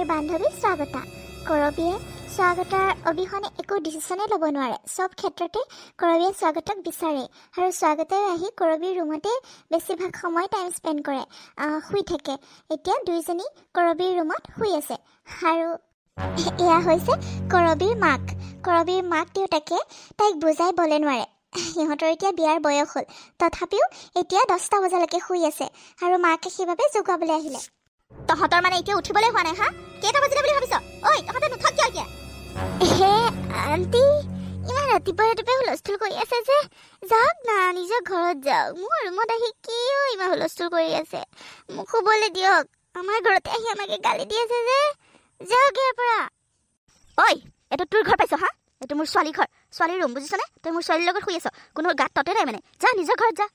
তাইৰ বান্ধৱী স্বাগতা। কৰবীয়ে স্বাগতাৰ অবিহনে একো ডিচিশ্যনে ল'ব নোৱাৰে। চব ক্ষেত্ৰতে কৰবীয়ে স্বাগতক বিচাৰে আৰু স্বাগতাই আহি কৰবীৰ ৰুমতে বেছিভাগ সময় টাইম স্পেণ্ড কৰে, শুই থাকে। এতিয়া দুইজনী কৰবীৰ ৰুমত শুই আছে আৰু এয়া হৈছে কৰবীৰ মাক। কৰবীৰ মাক দেউতাকে তাইক বুজাই বলে নোৱাৰে। সিহঁতৰ এতিয়া বিয়াৰ বয়স হ'ল, তথাপিও এতিয়া 10টা বজালৈকে শুই আছে আৰু মাকে সেইবাবে জগাবলৈ আহিলে। তহঁতৰ মানে এতিয়া উঠিবলৈ হোৱা নাই? হা, কেইটা বাজিলে বুলি ভাবিছ? ঐ, তহঁতে নুঠক কিয় এতিয়া? হে আণ্টি, ইমান ৰাতিপুৱা ৰাতিপুৱাই হুলস্থুল কৰি আছে যে, যাওক না, নিজৰ ঘৰত যাওক। মোৰ ৰুমত আহি কিয় ইমান হুলস্থুল কৰি আছে? মোক শুবলৈ দিয়ক। আমাৰ ঘৰতে আহি আমাকে গালি দি আছে যে, যাওক ইয়াৰ পৰা। ঐ, এইটো তোৰ ঘৰ পাইছ? হা, এইটো মোৰ ছোৱালী ঘৰ, ছোৱালীৰ ৰুম, বুজিছনে? তই মোৰ ছোৱালীৰ লগত শুই আছ, কোনো গাত ততে নাই মানে। যা নিজৰ ঘৰত যা।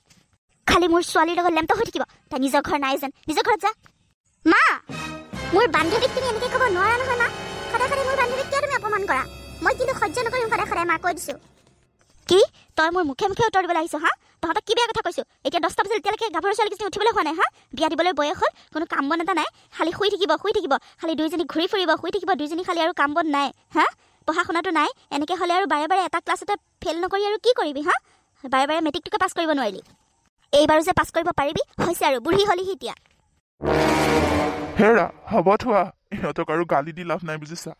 খালি মোৰ ছোৱালীৰ লগত লেম্প হৈ থাকিব। তাই নিজৰ ঘৰ নাই যেন, নিজৰ ঘৰত যা। মা, মোৰ বান্ধৱীক তুমি এনেকৈ ক'ব নোৱাৰা নহয়। মা, সদায় সদায় মোৰ বান্ধৱীক কিয় তুমি অপমান কৰা? মই কিন্তু সহ্য নকৰিম সদায় সদায়, মা কৈ দিছোঁ। কি তই মোৰ মুখে মুখে উত্তৰ দিবলৈ আহিছ? হা, তহঁতক কি বেয়া কথা কৈছোঁ? এতিয়া 10টা বজাত এতিয়ালৈকে গাভৰু ছোৱালীকেইজনী উঠিবলৈ হোৱা নাই? হা, বিয়া দিবলৈ বয়স হ'ল, কোনো কাম বন এটা নাই, খালি শুই থাকিব খালি দুইজনী ঘূৰি ফুৰিব, শুই থাকিব দুইজনী, খালি আৰু কাম বন নাই। হা, পঢ়া শুনাটো নাই। এনেকৈ হ'লে আৰু বাৰে বাৰে এটা ক্লাছতে ফেইল নকৰি আৰু কি কৰিবি? হা, বাৰে বাৰে মেট্ৰিকটোকে পাছ কৰিব নোৱাৰিলি। এইবাৰো যে পাছ কৰিব পাৰিবি হৈছে আৰু, বুঢ়ী হ'লিহি এতিয়া। হেৰা, হ'ব থোৱা, ইহঁতক আৰু গালি দি লাভ নাই, বুজিছা?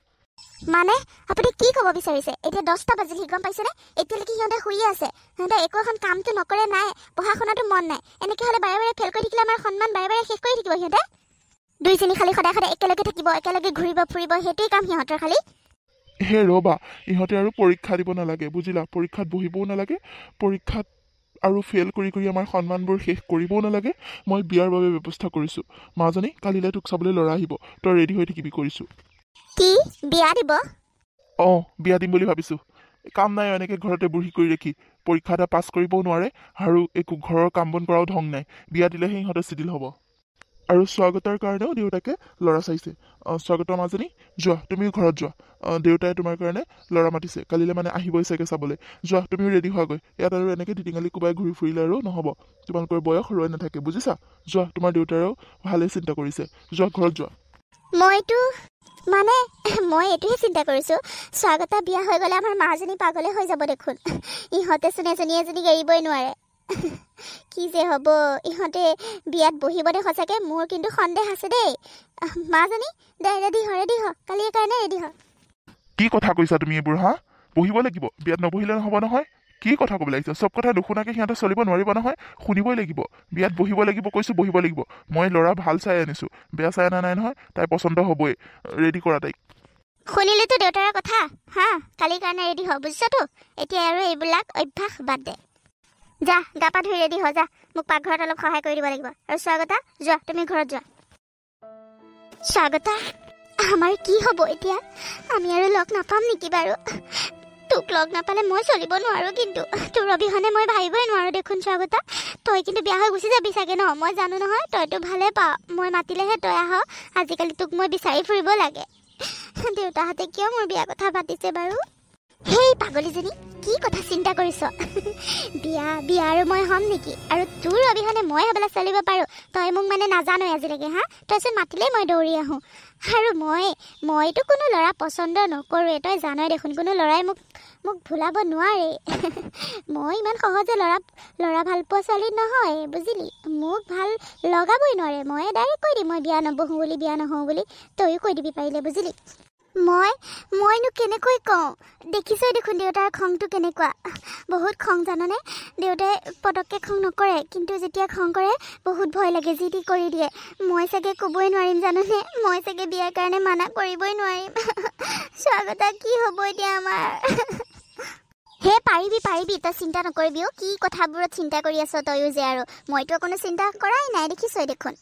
মানে আপুনি কি ক'ব বিচাৰিছে? এতিয়া 10টা বাজিল, গম পাইছেনে? এতিয়ালৈকে সিহঁতে শুইয়ে আছে। সিহঁতে একো এখন কামটো নকৰে, নাই পঢ়া শুনাটো মন নাই। এনেকৈ হ'লে বাৰে বাৰে ফেইল কৰি থাকিলে আমাৰ সন্মান বাৰে বাৰে শেষ কৰি থাকিব সিহঁতে। দুইজনী খালি সদায় সদায় একেলগে থাকিব, একেলগে ঘূৰিব ফুৰিব, সেইটোৱেই কাম সিহঁতৰ খালি। হে ৰ'বা, ইহঁতে আৰু পৰীক্ষা দিব নালাগে, বুজিলা? পৰীক্ষাত বহিবও নালাগে, পৰীক্ষাত আৰু ফেইল কৰি কৰি আমাৰ সন্মানবোৰ শেষ কৰিবও নালাগে। মই বিয়াৰ বাবে ব্যৱস্থা কৰিছোঁ। মাজনী, কালিলৈ তোক চাবলৈ ল'ৰা আহিব, তই ৰেডি হৈ থাকিবি, কৰিছোঁ। কি বিয়া দিব? অঁ, বিয়া দিম বুলি ভাবিছোঁ। কাম নাই এনেকৈ ঘৰতে বুঢ়ী কৰি ৰাখি, পৰীক্ষা এটা পাছ কৰিবও নোৱাৰে আৰু একো ঘৰৰ কাম বন কৰাও ঢং নাই। বিয়া দিলেহে সিহঁতে চিডিল হ'ব। আৰু স্বাগতৰ কাৰণেও দেউতাকে ল'ৰা চাইছে। স্বাগতৰ মাজনী, যোৱা, তুমিও ঘৰত যোৱা। দেউতাই তোমাৰ কাৰণে ল'ৰা মাতিছে, কালিলৈ মানে আহিবই চাগে চাবলৈ। যোৱা, তুমিও ৰেডি হোৱাগৈ। ইয়াত আৰু এনেকৈ দিটিঙালি কোবাই ঘূৰি ফুৰিলে আৰু নহ'ব। তোমালোকৰ বয়স ৰৈ নাথাকে, বুজিছা? যোৱা, তোমাৰ দেউতাৰেও ভালেই চিন্তা কৰিছে। যোৱা, ঘৰত যোৱা। মই এইটোহে চিন্তা কৰিছোঁ, স্বাগতা বিয়া হৈ গ'লে আমাৰ মাজনী পাগলে হৈ যাব দেখোন। ইহঁতেচোন এজনীক এৰিবই নোৱাৰে। কি যে হ'ব, ইহঁতে বিয়াত বহিবনে সঁচাকৈ? মোৰ কিন্তু সন্দেহ আছে দেই। মাজনী, দে ৰেডি হ, কালিৰ কাৰণে ৰেডি হ। কি কথা কৈছা তুমি এইবোৰ? হা, বহিব লাগিব, বিয়াত নবহিলে নহ'ব নহয়। কি কথা ক'বলৈ আহিছা? চব কথা নুশুনাকৈ সিহঁতে চলিব নোৱাৰিব নহয়, শুনিবই লাগিব। বিয়াত বহিব লাগিব কৈছোঁ, বহিব লাগিব। মই ল'ৰা ভাল চাই আনিছোঁ, বেয়া চাই অনা নাই নহয়। তাই পচন্দ হ'বই, ৰেডি কৰা তাইক। শুনিলেতো দেউতাৰ কথা। হা, কালিৰ কাৰণে ৰেডি হ, বুজিছতো? এতিয়া আৰু এইবিলাক অভ্যাস বাদ দে। যা, গা পা ধুই ৰেডি হ, যা। মোক পাকঘৰত অলপ সহায় কৰি দিব লাগিব। আৰু স্বাগতা, যোৱা, তুমি ঘৰত যোৱা। স্বাগতা, আমাৰ কি হ'ব এতিয়া? আমি আৰু লগ নাপাম নেকি বাৰু? তোক লগ নাপালে মই চলিব নোৱাৰোঁ, কিন্তু তোৰ অবিহনে মই ভাবিবই নোৱাৰোঁ দেখোন। স্বাগতা, তই কিন্তু বিয়া হৈ গুচি যাবি চাগে ন? মই জানো নহয়, তইতো ভালে পাৱ। মই মাতিলেহে তই আহ। আজিকালি তোক মই বিচাৰি ফুৰিব লাগে। দেউতাহঁতে কিয় মোৰ বিয়া কথা পাতিছে বাৰু? সেই পাগলীজনী, কি কথা চিন্তা কৰিছ? বিয়া আৰু মই হ'ম নেকি? আৰু তোৰ অবিহনে মই হ'বলৈ চলিব পাৰোঁ? তই মোক মানে নাজানোৱে আজিলৈকে। হা, তইচোন মাতিলেই মই দৌৰি আহোঁ। আৰু মইতো কোনো ল'ৰা পচন্দ নকৰোঁৱে, তই জানই দেখোন। কোনো ল'ৰাই মোক ভুলাব নোৱাৰে। মই ইমান সহজে ল'ৰা ভাল পোৱা ছোৱালী নহয়, বুজিলি? মোক ভাল লগাবই নোৱাৰে। মই ডাইৰেক্ট কৈ দিম মই বিয়া নবহোঁ বুলি, বিয়া নহওঁ বুলি। তয়ো কৈ দিবি পাৰিলে, বুজিলি? মইনো কেনেকৈ কওঁ? দেখিছই দেখোন দেউতাৰ খংটো কেনেকুৱা। বহুত খং, জাননে? দেউতাই পটককৈ খং নকৰে, কিন্তু যেতিয়া খং কৰে বহুত ভয় লাগে, যি টি কৰি দিয়ে। মই চাগে ক'বই নোৱাৰিম, জাননে? মই চাগে বিয়াৰ কাৰণে মানা কৰিবই নোৱাৰিম। স্বাগতা, কি হ'ব এতিয়া আমাৰ? হে, পাৰিবি, তই চিন্তা নকৰিবি। কি কথাবোৰত চিন্তা কৰি আছ তয়ো যে? আৰু মইতো কোনো চিন্তা কৰাই নাই, দেখিছই দেখোন।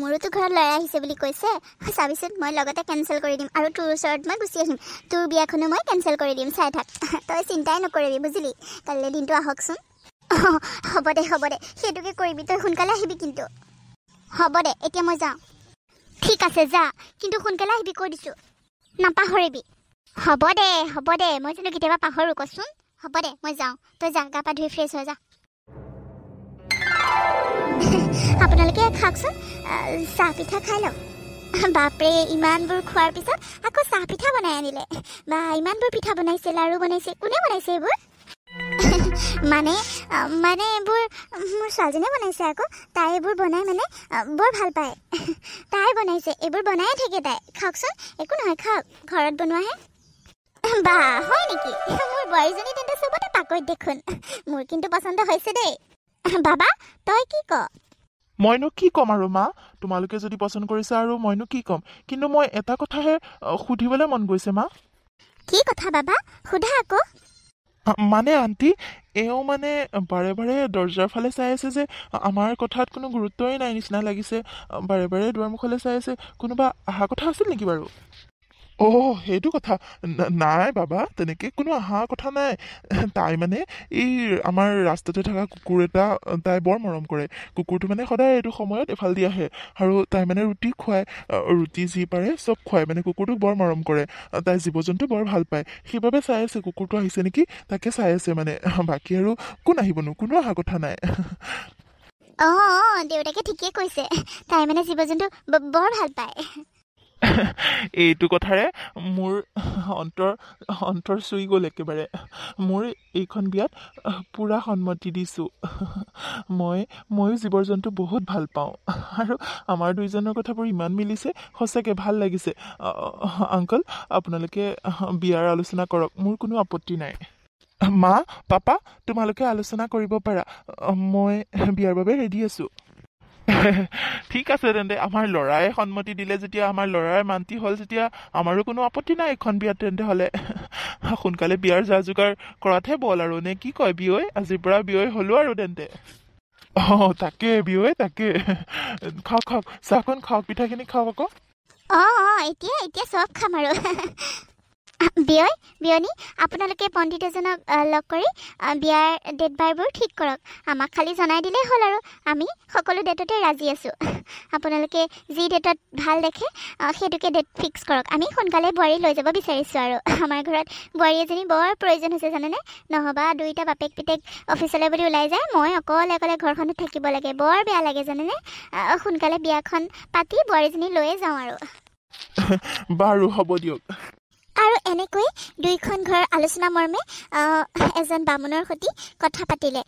মোৰোতো ঘৰত ল'ৰা আহিছে বুলি কৈছে। চাবিচোন, মই লগতে কেঞ্চেল কৰি দিম আৰু তোৰ ওচৰত মই গুচি আহিম। তোৰ বিয়াখনো মই কেঞ্চেল কৰি দিম, চাই থাক। তই চিন্তাই নকৰিবি, বুজিলি? কাইলৈ দিনটো আহকচোন। হ'ব দে, সেইটোকে কৰিবি। তই সোনকালে আহিবি কিন্তু। হ'ব দে, এতিয়া মই যাওঁ। ঠিক আছে, যা, কিন্তু সোনকালে আহিবি, কৈ দিছোঁ। নাপাহৰিবি। হ'ব দে, মই জানো কেতিয়াবা পাহৰোঁ, কচোন। হ'ব দে, মই যাওঁ। তই যা, গা পা ধুই ফ্ৰেছ হৈ যা। আপোনালোকে খাওকচোন, চাহ পিঠা খাই লওক। বাপৰে ইমানবোৰ খোৱাৰ পিছত আকৌ চাহ পিঠা বনাই আনিলে বা ইমানবোৰ পিঠা বনাইছে লাৰু বনাইছে কোনে বনাইছে এইবোৰ মানে এইবোৰ মোৰ ছোৱালীজনীয়ে বনাইছে আকৌ তাই এইবোৰ বনাই মানে বৰ ভাল পায় তাই বনাইছে এইবোৰ বনায়ে থাকে তাই খাওকচোন একো নহয় খাওক ঘৰত বনোৱাহে বা হয় নেকি মোৰ বোৱাৰীজনী তেন্তে চবতে পাকৈত দেখোন মোৰ কিন্তু পচন্দ হৈছে দেই বাবা তই কি ক মইনো কি ক'ম আৰু মা তোমালোকে যদি পচন্দ কৰিছা আৰু মইনো কি ক'ম কিন্তু মই এটা কথাহে সুধিবলৈ মন গৈছে মা কি কথা বাবা সোধা আকৌ মানে আণ্টি এওঁ মানে বাৰে বাৰে দৰ্জাৰ ফালে চাই আছে যে আমাৰ কথাত কোনো গুৰুত্বই নাই নিচিনা লাগিছে বাৰে বাৰে দুৱাৰমুখলৈ চাই আছে কোনোবা অহা কথা আছিল নেকি বাৰু সেইটো কথা নাই বাবা তেনেকৈ কোনো অহা কথা নাই তাই মানে এই আমাৰ ৰাস্তাতে থকা কুকুৰ এটা তাই বৰ মৰম কৰে কুকুৰটো মানে সদায় এইটো সময়ত এফালেদি আহে আৰু তাই মানে ৰুটি খুৱায় ৰুটি যি পাৰে চব খুৱায় মানে কুকুৰটোক বৰ মৰম কৰে তাই জীৱ জন্তু বৰ ভাল পায় সেইবাবে চাই আছে কুকুৰটো আহিছে নেকি তাকে চাই আছে মানে বাকী আৰু কোন আহিবনো কোনো অহা কথা নাই দেউতাকে ঠিকেই কৈছে তাই মানে জীৱ জন্তু বৰ ভাল পায় এইটো কথাৰে মোৰ অন্তৰ চুই গ'ল একেবাৰে মোৰ এইখন বিয়াত পূৰা সন্মতি দিছোঁ ময়ো জীৱ জন্তু বহুত ভাল পাওঁ আৰু আমাৰ দুইজনৰ কথাবোৰ ইমান মিলিছে সঁচাকৈ ভাল লাগিছে আংকল আপোনালোকে বিয়াৰ আলোচনা কৰক মোৰ কোনো আপত্তি নাই মা পাপা তোমালোকে আলোচনা কৰিব পাৰা মই বিয়াৰ বাবে ৰেডি আছোঁ ঠিক আছে তেন্তে আমাৰ ল'ৰাই সন্মতি দিলে যেতিয়া আমাৰ ল'ৰাৰ মান্তি হ'ল যেতিয়া আমাৰো কোনো আপত্তি নাই এখন বিয়াত তেন্তে হ'লে সোনকালে বিয়াৰ যা যোগাৰ কৰাতহে বল আৰু নে কি কয় বিয়ৈ আজিৰ পৰা বিয়ৈ হ'লো আৰু তেন্তে তাকে বিয়ৈ তাকে খাওক চাহকণ খাওক পিঠাখিনি খাওক আকৌ এতিয়া চব খাম আৰু বিয়নী আপোনালোকে পণ্ডিত এজনক লগ কৰি বিয়াৰ ডেট বাৰবোৰ ঠিক কৰক আমাক খালি জনাই দিলেই হ'ল আৰু আমি সকলো ডেটতে ৰাজি আছোঁ আপোনালোকে যি ডেটত ভাল দেখে সেইটোকে ডেট ফিক্স কৰক আমি সোনকালে বোৱাৰী লৈ যাব বিচাৰিছোঁ আৰু আমাৰ ঘৰত বোৱাৰী এজনী বৰ প্ৰয়োজন হৈছে জানেনে নহ'বা দুইটা বাপেক পিতেক অফিচলৈ বুলি ওলাই যায় মই অকলে ঘৰখনত থাকিব লাগে বৰ বেয়া লাগে জানেনে সোনকালে বিয়াখন পাতি বোৱাৰীজনী লৈয়ে যাওঁ আৰু বাৰু হ'ব দিয়ক আৰু এনেকৈ দুইখন ঘৰ আলোচনা মৰ্মে এজন বামুণৰ সৈতে কথা পাতিলে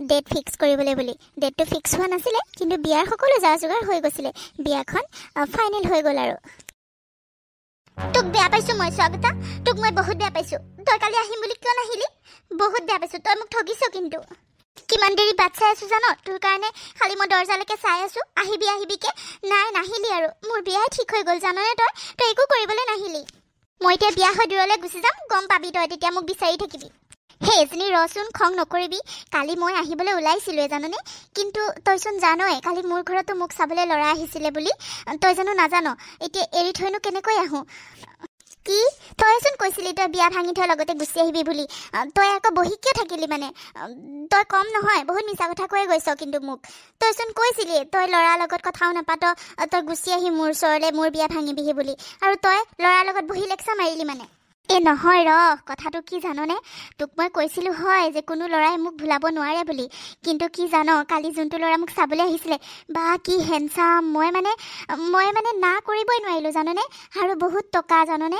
ডেট ফিক্স কৰিবলৈ বুলি ডেটটো ফিক্স হোৱা নাছিলে কিন্তু বিয়াৰ সকলো যা যোগাৰ হৈ গৈছিলে বিয়াখন ফাইনেল হৈ গ'ল আৰু তোক বেয়া পাইছোঁ মই স্বাগতা তোক মই বহুত বেয়া পাইছোঁ তই কালি আহিম বুলি কিয় নাহিলি বহুত বেয়া পাইছোঁ তই মোক ঠগিছ কিন্তু কিমান দেৰি বাট চাই আছোঁ জান তোৰ কাৰণে খালি মই দৰ্জালৈকে চাই আছোঁ আহিবিকে নাই নাহিলি আৰু মোৰ বিয়াই ঠিক হৈ গ'ল জাননে তই একো কৰিবলৈ নাহিলি মই এতিয়া বিয়া হৈ দূৰলৈ গুচি যাম গম পাবি তই তেতিয়া মোক বিচাৰি থাকিবি হে এজনী ৰচোন খং নকৰিবি কালি মই আহিবলৈ ওলাইছিলোঁৱে জাননে কিন্তু তইচোন জানই কালি মোৰ ঘৰতো মোক চাবলৈ ল'ৰা আহিছিলে বুলি তই জানো নাজান এতিয়া এৰি থৈনো কেনেকৈ আহোঁ কি তইচোন কৈছিলি তই বিয়া ভাঙি থৈ লগতে গুচি আহিবি বুলি তই আকৌ বহি কিয় থাকিলি মানে তই কম নহয় বহুত মিছা কথা কৈ গৈছ কিন্তু মোক তইচোন কৈছিলি তই ল'ৰাৰ লগত কথাও নাপাত তই গুচি আহি মোৰ ওচৰলৈ মোৰ বিয়া ভাঙিবিহি বুলি আৰু তই ল'ৰাৰ লগত বহি লেকচা মাৰিলি মানে নহয় কথাটো কি জাননে তোক মই কৈছিলোঁ হয় যে কোনো ল'ৰাই মোক ভুলাব নোৱাৰে বুলি কিন্তু কি জান কালি যোনটো ল'ৰা মোক চাবলৈ আহিছিলে বা কি হেণ্ডচাম মই মানে না কৰিবই নোৱাৰিলোঁ জাননে আৰু বহুত টকা জাননে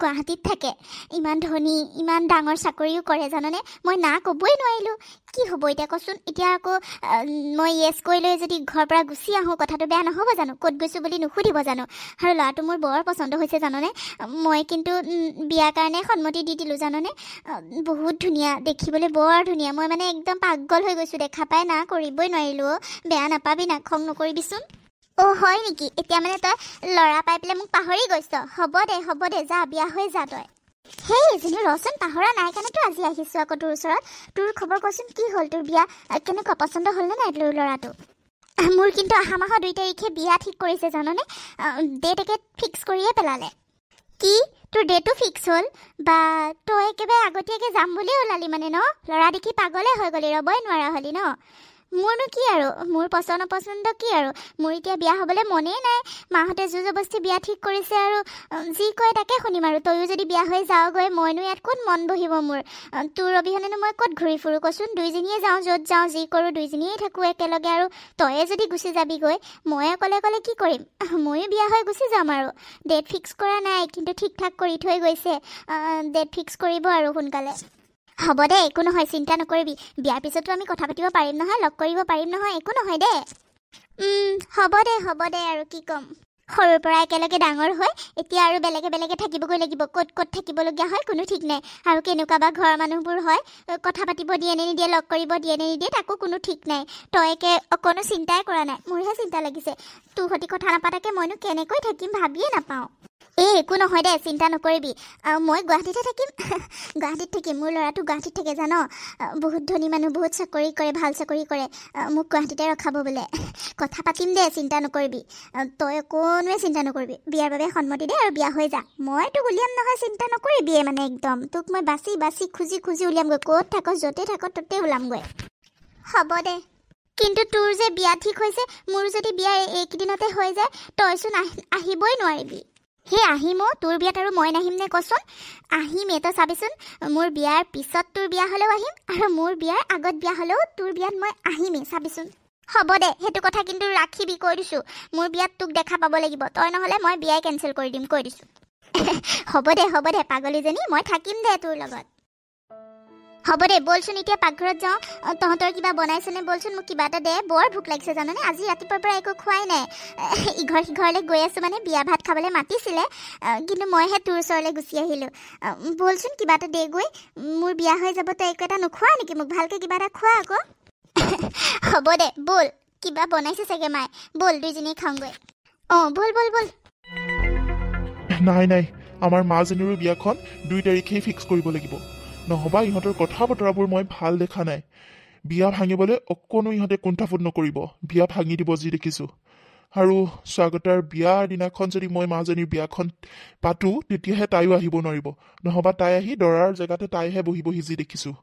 গুৱাহাটীত থাকে ইমান ধনী ইমান ডাঙৰ চাকৰিও কৰে জাননে মই না ক'বই নোৱাৰিলোঁ কি হ'ব এতিয়া কচোন এতিয়া আকৌ মই য়েছ কৰি লৈ যদি ঘৰৰ পৰা গুচি আহোঁ কথাটো বেয়া নহ'ব জানো ক'ত গৈছোঁ বুলি নুসুধিব জানো আৰু ল'ৰাটো মোৰ বৰ পচন্দ হৈছে জাননে মই কিন্তু বিয়াৰ কাৰণে সন্মতি দি দিলোঁ জাননে বহুত ধুনীয়া দেখিবলৈ বৰ ধুনীয়া মই মানে একদম পাগল হৈ গৈছোঁ দেখা পাই না কৰিবই নোৱাৰিলোঁ বেয়া নাপাবি না খং নকৰিবিচোন হয় নেকি এতিয়া মানে তই ল'ৰা পাই পেলাই মোক পাহৰি গৈছ হ'ব দে যা বিয়া হৈ যা তই হেই এজনী ৰচোন পাহৰা নাই কাৰণেতো আজি আহিছোঁ আকৌ তোৰ ওচৰত তোৰ খবৰ কচোন কি হ'ল তোৰ বিয়া কেনেকুৱা পচন্দ হ'লনে নাই তোৰ ল'ৰাটো মোৰ কিন্তু অহা মাহৰ 2 তাৰিখে বিয়া ঠিক কৰিছে জাননে ডেট একে ফিক্স কৰিয়ে পেলালে কি তোৰ ডেটো ফিক্স হ'ল বা তই একেবাৰে আগতীয়াকৈ যাম বুলিয়ে ওলালি মানে ন ল'ৰা দেখি পাগলে হৈ গ'লি ৰ'বই নোৱাৰা হ'লি ন মোৰনো কি আৰু মোৰ পচন্দ কি আৰু মোৰ এতিয়া বিয়া হ'বলৈ মনেই নাই মাহঁতে জোৰ জবস্তি বিয়া ঠিক কৰিছে আৰু যি কয় তাকে শুনিম আৰু তয়ো যদি বিয়া হৈ যাওঁগৈ মইনো ইয়াত ক'ত মন বহিব মোৰ তোৰ অবিহনেনো মই ক'ত ঘূৰি ফুৰোঁ কচোন দুইজনীয়ে যাওঁ য'ত যাওঁ যি কৰোঁ দুইজনীয়ে থাকোঁ একেলগে আৰু তয়ে যদি গুচি যাবিগৈ মই অকলে কি কৰিম ময়ো বিয়া হৈ গুচি যাম আৰু ডেট ফিক্স কৰা নাই কিন্তু ঠিক ঠাক কৰি থৈ গৈছে ডেট ফিক্স কৰিব আৰু সোনকালে হ'ব দে একো নহয় চিন্তা নকৰিবি বিয়াৰ পিছতো আমি কথা পাতিব পাৰিম নহয় লগ কৰিব পাৰিম নহয় একো নহয় দে হ'ব দে আৰু কি ক'ম সৰুৰ পৰা একেলগে ডাঙৰ হৈ এতিয়া আৰু বেলেগে থাকিবগৈ লাগিব ক'ত থাকিবলগীয়া হয় কোনো ঠিক নাই আৰু কেনেকুৱা বা ঘৰৰ মানুহবোৰ হয় কথা পাতিব দিয়ে নে নিদিয়ে লগ কৰিব দিয়ে নে নিদিয়ে তাকো কোনো ঠিক নাই তই অকণো চিন্তাই কৰা নাই মোৰহে চিন্তা লাগিছে তোৰ সৈতে কথা নাপাতাকে মইনো কেনেকৈ থাকিম ভাবিয়ে নাপাওঁ একো নহয় দে চিন্তা নকৰিবি মই গুৱাহাটীতে থাকিম গুৱাহাটীত থাকিম মোৰ ল'ৰাটো গুৱাহাটীত থাকে জান বহুত ধনী মানুহ বহুত চাকৰি কৰে ভাল চাকৰি কৰে মোক গুৱাহাটীতে ৰখাব বোলে কথা পাতিম দে চিন্তা নকৰিবি তই কোনোৱে চিন্তা নকৰিবি বিয়াৰ বাবে সন্মতি দে আৰু বিয়া হৈ যা মই তোক উলিয়াম নহয় চিন্তা নকৰিবিয়ে মানে একদম তোক মই বাচি খুজি উলিয়ামগৈ ক'ত থাক য'তে থাক ত'তে ওলামগৈ হ'ব দে কিন্তু তোৰ যে বিয়া ঠিক হৈছে মোৰ যদি বিয়া এইকেইদিনতে হৈ যায় তইচোন আহিবই নোৱাৰিবি সেই আহিমো তোৰ বিয়াত আৰু মই নাহিম নে কচোন আহিমেই তই চাবিচোন মোৰ বিয়াৰ পিছত তোৰ বিয়া হ'লেও আহিম আৰু মোৰ বিয়াৰ আগত বিয়া হ'লেও তোৰ বিয়াত মই আহিমেই চাবিচোন হ'ব দে সেইটো কথা কিন্তু ৰাখিবি কৈ দিছোঁ মোৰ বিয়াত তোক দেখা পাব লাগিব তই নহ'লে মই বিয়াই কেঞ্চেল কৰি দিম কৈ দিছোঁ হ'ব দে পাগলীজনী মই থাকিম দে তোৰ লগত হ'ব দে বলচোন এতিয়া পাকঘৰত যাওঁ তহঁতৰ কিবা বনাইছেনে বলচোন মোক কিবা এটা দে বৰ ভোক লাগিছে জানানে আজি ৰাতিপুৱাৰ পৰা একো খোৱাই নাই ইঘৰ সিঘৰলৈ গৈ আছোঁ মানে বিয়া ভাত খাবলৈ মাতিছিলে কিন্তু মইহে তোৰ ওচৰলৈ গুচি আহিলোঁ বলচোন কিবা এটা দে গৈ মোৰ বিয়া হৈ যাব তই একো এটা নোখোৱা নেকি মোক ভালকৈ কিবা এটা খোৱা আকৌ হ'ব দে বল কিবা বনাইছে চাগে মায়ে বল দুইজনীয়ে খাওঁগৈ বল নাই আমাৰ মাজনীৰো বিয়াখন 2 তাৰিখেই ফিক্স কৰিব লাগিব নহবা ইহঁতৰ কথা বতৰাবোৰ মই ভাল দেখা নাই বিয়া ভাঙিবলৈ অকণো ইহঁতে কুণ্ঠাবোধ নকৰিব বিয়া ভাঙি দিব যি দেখিছোঁ আৰু স্বাগতাৰ বিয়াৰ দিনাখন যদি মই মাজনীৰ বিয়াখন পাতোঁ তেতিয়াহে তাইও আহিব নোৱাৰিব নহবা তাই আহি দৰাৰ জেগাতে তাইহে বহি যি দেখিছোঁ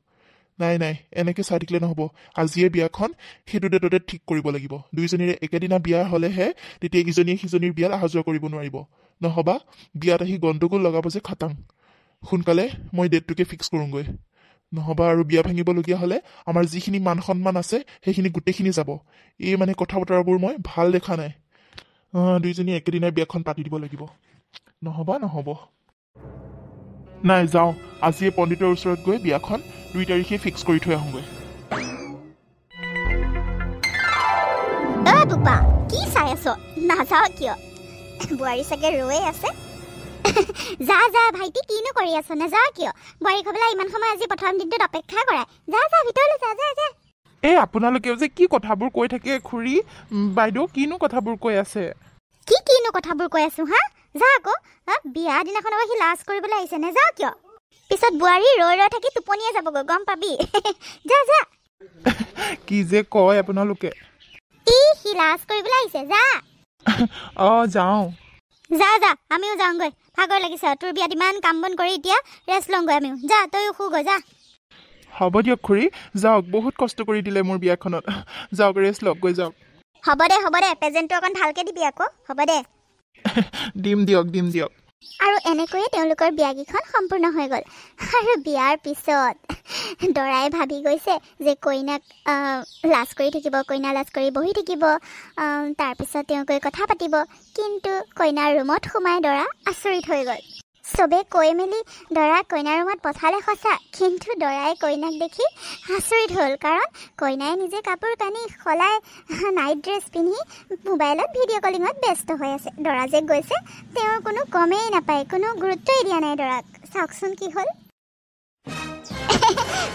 নাই এনেকৈ চাই থাকিলে নহ'ব আজিয়ে বিয়াখন সেইটো ডেটতে ঠিক কৰিব লাগিব দুইজনীৰে একেদিনা বিয়া হ'লেহে তেতিয়া ইজনীয়ে সিজনীৰ বিয়াত অহা যোৱা কৰিব নোৱাৰিব নহবা বিয়াত আহি গণ্ডগোল লগাব যে খাটাং সোনকালে মই ডেটটোকে ফিক্স কৰোঁগৈ নহবা আৰু বিয়া ভাঙিবলগীয়া হ'লে আমাৰ যিখিনি মান সন্মান আছে সেইখিনি গোটেইখিনি যাব এই মানে কথা বতৰাবোৰ মই ভাল দেখা নাই দুইজনী একেদিনাই বিয়াখন পাতি দিব লাগিব নহ'ব নাই যাওঁ আজিয়ে পণ্ডিতৰ ওচৰত গৈ বিয়াখন 2 তাৰিখে ফিক্স কৰি থৈ আহোঁগৈ বোপা কি চাই আছ নাযাৱ কিয় বোৱাৰী চাগে ৰৈ আছে যা ভাইটি কিনো কৰি আছ নাযাৱ কিয় বোৱাৰী খাবলৈ ইমান সময় আজি প্ৰথম দিনটোত অপেক্ষা কৰাই যা ভিতৰলৈ যা এই আপোনালোকেও যে কি কথাবোৰ কৈ থাকে খুৰী বাইদেউ কিনো কথাবোৰ কৈ আছে কিনো কথাবোৰ কৈ আছো হা যা আকৌ বিয়া দিনাখন সি লাজ কৰিবলৈ আহিছে নাযাৱ কিয় পিছত বোৱাৰী ৰৈ থাকি টোপনিয়ে যাবগৈ গম পাবি যা কি যে কয় আপোনালোকে সি লাজ কৰিবলৈ আহিছে যা যাওঁ যা আমিও যাওঁগৈ ভাগৰ লাগিছে তোৰ বিয়াত ইমান কাম বন কৰি এতিয়া ৰেষ্ট লওঁগৈ আমিও যা তইও শুগৈ যা হ'ব দিয়ক খুৰী যাওক বহুত কষ্ট কৰি দিলে মোৰ বিয়াখনত যাওক ৰেষ্ট লওক গৈ যাওক হ'ব দে প্ৰেজেণ্টটো অকণ ভালকৈ দিবি আকৌ হ'ব দে দিম দিয়ক আৰু এনেকৈয়ে তেওঁলোকৰ বিয়াকেইখন সম্পূৰ্ণ হৈ গ'ল আৰু বিয়াৰ পিছত দৰাই ভাবি গৈছে যে কইনাক লাজ কৰি থাকিব কইনা লাজ কৰি বহি থাকিব তাৰপিছত তেওঁ গৈ কথা পাতিব কিন্তু কইনাৰ ৰুমত সোমাই দৰা আচৰিত হৈ গ'ল চবে কৈ মেলি দৰা কইনাৰ ৰুমত পঠালে সঁচা কিন্তু দৰাই কইনাক দেখি আচৰিত হ'ল কাৰণ কইনাই নিজে কাপোৰ কানি সলাই নাইট ড্ৰেছ পিন্ধি মোবাইলত ভিডিঅ' কলিঙত ব্যস্ত হৈ আছে দৰা যে গৈছে তেওঁৰ কোনো গমেই নাপায় কোনো গুৰুত্বই দিয়া নাই দৰাক চাওকচোন কি হ'ল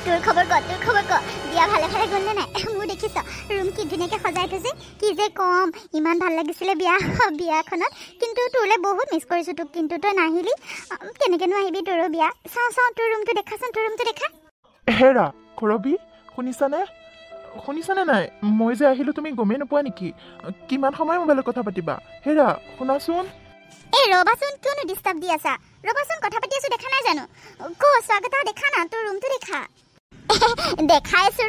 তোৰ খবৰ ক বিয়া ভালে গ'লনে নাই মোৰ দেখিছ ৰুম কি ধুনীয়াকৈ সজাই থৈছে কি যে কম ইমান ভাল লাগিছিলে বিয়াখনত কিন্তু তোৰলৈ বহুত মিছ কৰিছোঁ তোক কিন্তু তই নাহিলি কেনেকৈনো আহিবি তোৰো বিয়া চাওঁ তোৰ ৰুমটো দেখাচোন তোৰ ৰুমটো দেখা হেৰা খুৰবী শুনিছানে নাই মই যে আহিলোঁ তুমি গমেই নোপোৱা নেকি কিমান সময় মোবাইলত কথা পাতিবা হেৰা শুনাচোন ৰ'বাচোন কিয়নো ডিষ্টাৰ্ব দি আছা ৰ'বাচোন কথা পাতি আছোঁ দেখা নাই জানো স্বাগতা দেখা না তোৰ ৰুমটো দেখা দেখাই আছো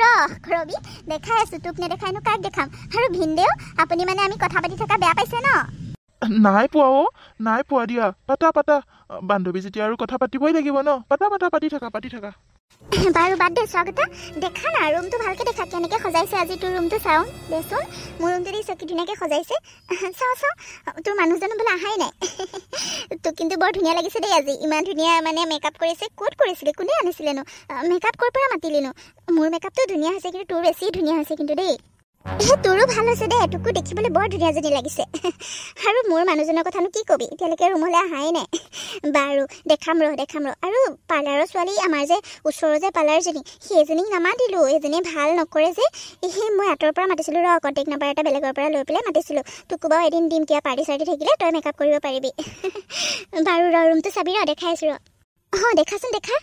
ৰবি দেখাই আছো তোক নেদেখাইনো কাক দেখাম আৰু ভিনদেউ আপুনি মানে আমি কথা পাতি থকা বেয়া পাইছে ন নাই পোৱা অ' নাই পোৱা দিয়া পাতা পাতা বান্ধৱী যেতিয়া আৰু কথা পাতিবই লাগিব ন পাতা পাতা পাতি থাকা বাৰু বাদ দে স্বাগতা দেখা না ৰুমটো ভালকে দেখা কেনেকৈ সজাইছে আজি তোৰ ৰুমটো চাওঁ দেচোন মোৰ ৰুমটো দি চকী ধুনীয়াকৈ সজাইছে চাওঁ তোৰ মানুহজনো বোলে আহাই নাই তোক কিন্তু বৰ ধুনীয়া লাগিছে দেই আজি ইমান ধুনীয়া মানে মেকআপ কৰিছে ক'ত কৰিছিলে কোনে আনিছিলেনো মেকআপ ক'ৰ পৰা মাতিলেনো মোৰ মেকআপটো ধুনীয়া হৈছে কিন্তু তোৰ বেছি ধুনীয়া হৈছে কিন্তু দেই তোৰো ভাল হৈছে দে তোকো দেখিবলৈ বৰ ধুনীয়া যেন লাগিছে আৰু মোৰ মানুহজনৰ কথানো কি কবি এতিয়ালৈকে ৰুমলৈ আহাই নাই বাৰু দেখাম ৰ আৰু পাৰ্লাৰৰ ছোৱালী আমাৰ যে ওচৰৰ যে পাৰ্লাৰজনী সেইজনীক নামাতিলোঁ এজনীয়ে ভাল নকৰে যে সেই মই আঁতৰৰ পৰা মাতিছিলোঁ কণ্টেক্ট নাম্বাৰ এটা বেলেগৰ পৰা লৈ পেলাই মাতিছিলোঁ তোকো বাৰু এদিন দিম কিবা পাৰ্টি চাৰ্টি থাকিলে তই মেকআপ কৰিব পাৰিবি বাৰু ৰুমটো চাবি দেখাই আছোঁ দেখাচোন দেখা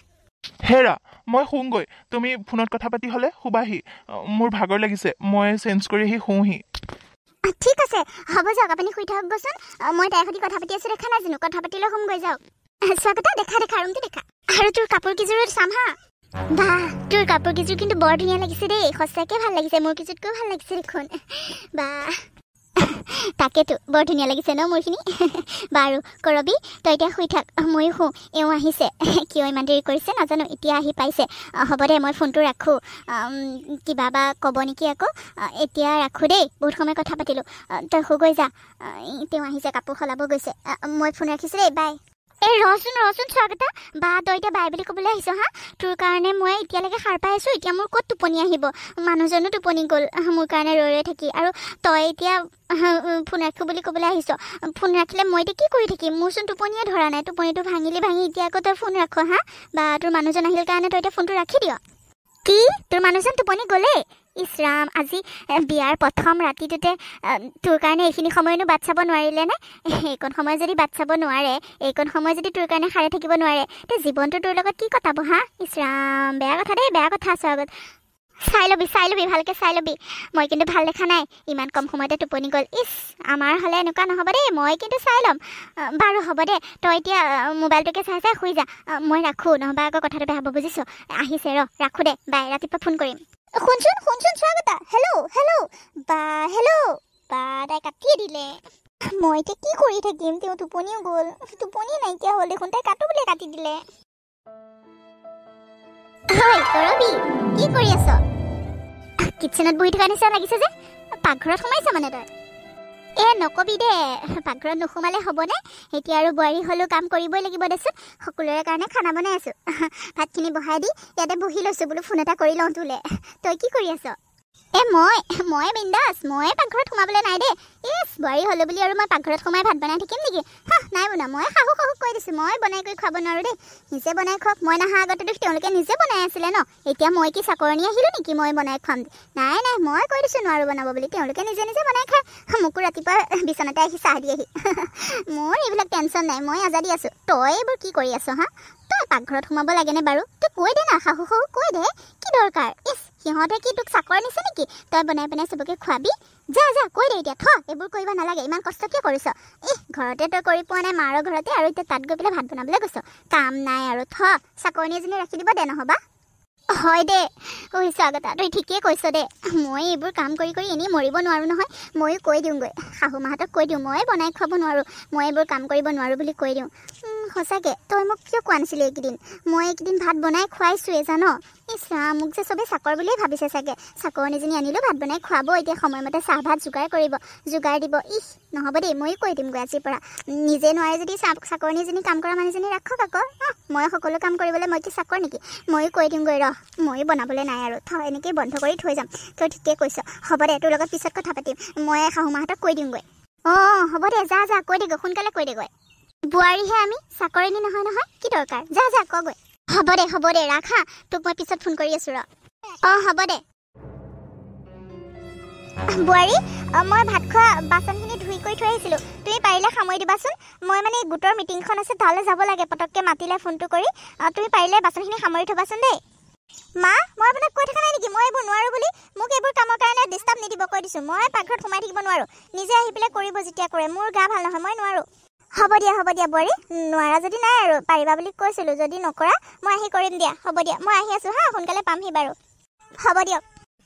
হেৰা মই শুওঁগৈ তুমি ফোনত কথা পাতি হ'লে শুবাহি মোৰ ভাগৰ লাগিছে মই চেঞ্জ কৰি আহি শুওঁহি ঠিক আছে হ'ব যাওক আপুনি শুই থাকবচোন মই তাইৰ সৈতে কথা পাতি আছোঁ দেখা নাই জানো কথা পাতিলে শুমগৈ যাওক স্বাগতা দেখা ৰুমটো দেখা আৰু তোৰ কাপোৰ কেইযোৰত চাম হা বাহ তোৰ কাপোৰ কেইযোৰ কিন্তু বৰ ধুনীয়া লাগিছে দেই সঁচাকৈ ভাল লাগিছে মোৰ কেইযোৰতকৈও ভাল লাগিছে দেখোন বাহ তাকেতো বৰ ধুনীয়া লাগিছে ন মোৰখিনি বাৰু কৰবি তই এতিয়া শুই থাক ময়ো শুওঁ এওঁ আহিছে কিয় ইমান দেৰি কৰিছে নাজানো এতিয়া আহি পাইছে হ'ব দে মই ফোনটো ৰাখোঁ কিবা বা ক'ব নেকি আকৌ এতিয়া ৰাখোঁ দেই বহুত সময় কথা পাতিলোঁ তই শুগৈ যা তেওঁ আহিছে কাপোৰ সলাব গৈছে মই ফোন ৰাখিছোঁ দেই বাই এই ৰচোন স্বাগতা বা তই এতিয়া বাই বুলি ক'বলৈ আহিছ হা তোৰ কাৰণে মই এতিয়ালৈকে সাৰ পাই আছোঁ এতিয়া মোৰ ক'ত টোপনি আহিব মানুহজনো টোপনি গ'ল মোৰ কাৰণে ৰৈ থাকি আৰু তই এতিয়া ফোন ৰাখোঁ বুলি ক'বলৈ আহিছ ফোন ৰাখিলে মই এতিয়া কি কৰি থাকিম মোৰচোন টোপনিয়ে ধৰা নাই টোপনিটো ভাঙি এতিয়া আকৌ তই ফোন ৰাখ হা বা তোৰ মানুহজন আহিল কাৰণে তই এতিয়া ফোনটো ৰাখি দিয় কি তোৰ মানুহজন টোপনি গ'লেই ইছৰাম আজি বিয়াৰ প্ৰথম ৰাতিটোতে তোৰ কাৰণে এইখিনি সময়নো বাট চাব নোৱাৰিলে নে এইকণ সময় যদি বাট চাব নোৱাৰে এইকণ সময় যদি তোৰ কাৰণে সাৰে থাকিব নোৱাৰে তে জীৱনটো তোৰ লগত কি কটাব হা ইছৰাম বেয়া কথা দেই বেয়া কথা স্বাগত চাই ল'বি ভালকৈ চাই ল'বি মই কিন্তু ভাল দেখা নাই ইমান কম সময়তে টোপনি গ'ল আমাৰ হ'লে এনেকুৱা নহ'ব দেই মই কিন্তু চাই ল'ম বাৰু হ'ব দে তই এতিয়া মোবাইলটোকে চাই শুই যা মই ৰাখোঁ নহ'বা আকৌ কথাটো বেয়া হ'ব বুজিছ আহিছে ৰাখোঁ দে বাই ৰাতিপুৱা ফোন কৰিম শুনচোন স্বাগতা হেল্ল' বা তাই কাটিয়ে দিলে মই এতিয়া কি কৰি থাকিম তেওঁ টোপনিও গ'ল টোপনি নাইকিয়া হ'ল দেখোন তাই কাটো বুলিয়ে কাটি দিলে কৰবি কি কৰি আছ কিটচেনত বহি থকা নিচিনা লাগিছে যে পাকঘৰত সোমাইছ মানে তই নকবি দে পাকঘৰত নোসোমালে হ'বনে এতিয়া আৰু বোৱাৰী হ'লেও কাম কৰিবই লাগিব দেচোন সকলোৰে কাৰণে খানা বনাই আছোঁ ভাতখিনি বহাই দি ইয়াতে বহি লৈছোঁ বোলো ফোন এটা কৰি লওঁ তোলে তই কি কৰি আছ মই বিন্দাছ মই পাকঘৰত সোমাবলৈ নাই দেই বোৱাৰী হ'লো বুলি আৰু মই পাকঘৰত সোমাই ভাত বনাই থাকিম নেকি নাই বনোৱা মই শাহুক কৈ দিছোঁ মই বনাই কৰি খুৱাব নোৱাৰোঁ দেই নিজে বনাই খুৱাওক মই নহা আগতেতো তেওঁলোকে নিজে বনাই আছিলে ন এতিয়া মই কি চাকৰণি আহিলোঁ নেকি মই বনাই খুৱাম নাই মই কৈ দিছোঁ নোৱাৰোঁ বনাব বুলি তেওঁলোকে নিজে বনাই খায় মোকো ৰাতিপুৱা বিচনাতে আহি চাহ দিয়েহি মোৰ এইবিলাক টেনশ্যন নাই মই আজাদি আছোঁ তই এইবোৰ কি কৰি আছ হা তই পাকঘৰত সোমাব লাগেনে বাৰু তই কৈ দে না শাহু কৈ দে কি দৰকাৰ সিহঁতে কি তোক চাকৰ নিছে নেকি তই বনাই চবকে খুৱাবি যা কৈ দে এতিয়া এইবোৰ কৰিব নালাগে ইমান কষ্ট কিয় কৰিছ ঘৰতে তই কৰি পোৱা নাই মাৰৰ ঘৰতে আৰু এতিয়া তাত গৈ পেলাই ভাত বনাবলৈ গৈছ কাম নাই আৰু চাকৰণী এজনী ৰাখি দিব দে নহ'বা হয় দে স্বাগতা তই ঠিকেই কৈছ দে মই এইবোৰ কাম কৰি এনেই মৰিব নোৱাৰোঁ নহয় ময়ো কৈ দিওঁগৈ শাহু মাহঁতক কৈ দিওঁ মই বনাই খুৱাব নোৱাৰোঁ মই এইবোৰ কাম কৰিব নোৱাৰোঁ বুলি কৈ দিওঁ সঁচাকৈ তই মোক কিয় কোৱা নাছিলি এইকেইদিন মই এইকেইদিন ভাত বনাই খুৱাইছোঁৱে জান মোক যে চবেই চাকৰ বুলিয়ে ভাবিছে চাগে চাকৰণীজনী আনিলোঁ ভাত বনাই খুৱাব এতিয়া সময়মতে চাহ ভাত যোগাৰ দিব নহ'ব দেই ময়ো কৈ দিমগৈ আজিৰ পৰা নিজে নোৱাৰে যদি চাকৰণীজনী কাম কৰা মানুহজনী ৰাখক আকৌ মই সকলো কাম কৰিবলৈ মই কি চাকৰ নেকি ময়ো কৈ দিমগৈ ময়ো বনাবলৈ নাই আৰু এনেকৈ বন্ধ কৰি থৈ যাম তই ঠিকেই কৈছ হ'ব দে তোৰ লগত পিছত কথা পাতিম মই শাহু মাহঁতক কৈ দিওঁগৈ হ'ব দে যা কৈ দেগৈ সোনকালে কৈ দেগৈ বোৱাৰীহে আমি চাকৰণী নহয় কি দৰকাৰ যা কগৈ হ'ব দে ৰাখা তোক মই পিছত ফোন কৰি আছোঁ হ'ব দে বোৱাৰী মই ভাত খোৱা বাচনখিনি ধুই কৰি থৈ আহিছিলোঁ তুমি পাৰিলে সামৰি দিবাচোন মই মানে গোটৰ মিটিংখন আছে তালৈ যাব লাগে পটককৈ মাতিলে ফোনটো কৰি তুমি পাৰিলে বাচনখিনি সামৰি থ'বাচোন দেই মা মই আপোনাক কৈ থকা নাই নেকি মই এইবোৰ নোৱাৰোঁ বুলি মোক এইবোৰ কামৰ কাৰণে ডিষ্টাৰ্ব নিদিব কৈ দিছোঁ মই পাকঘৰত সোমাই থাকিব নোৱাৰোঁ নিজে আহি পেলাই কৰিব যেতিয়া কৰে মোৰ গা ভাল নহয় মই নোৱাৰোঁ হ'ব দিয়া বোৱাৰী নোৱাৰা যদি নাই আৰু পাৰিবা বুলি কৈছিলোঁ যদি নকৰা মই আহি কৰিম দিয়া হ'ব দিয়া মই আহি আছোঁ হা সোনকালে পামহি বাৰু হ'ব দিয়ক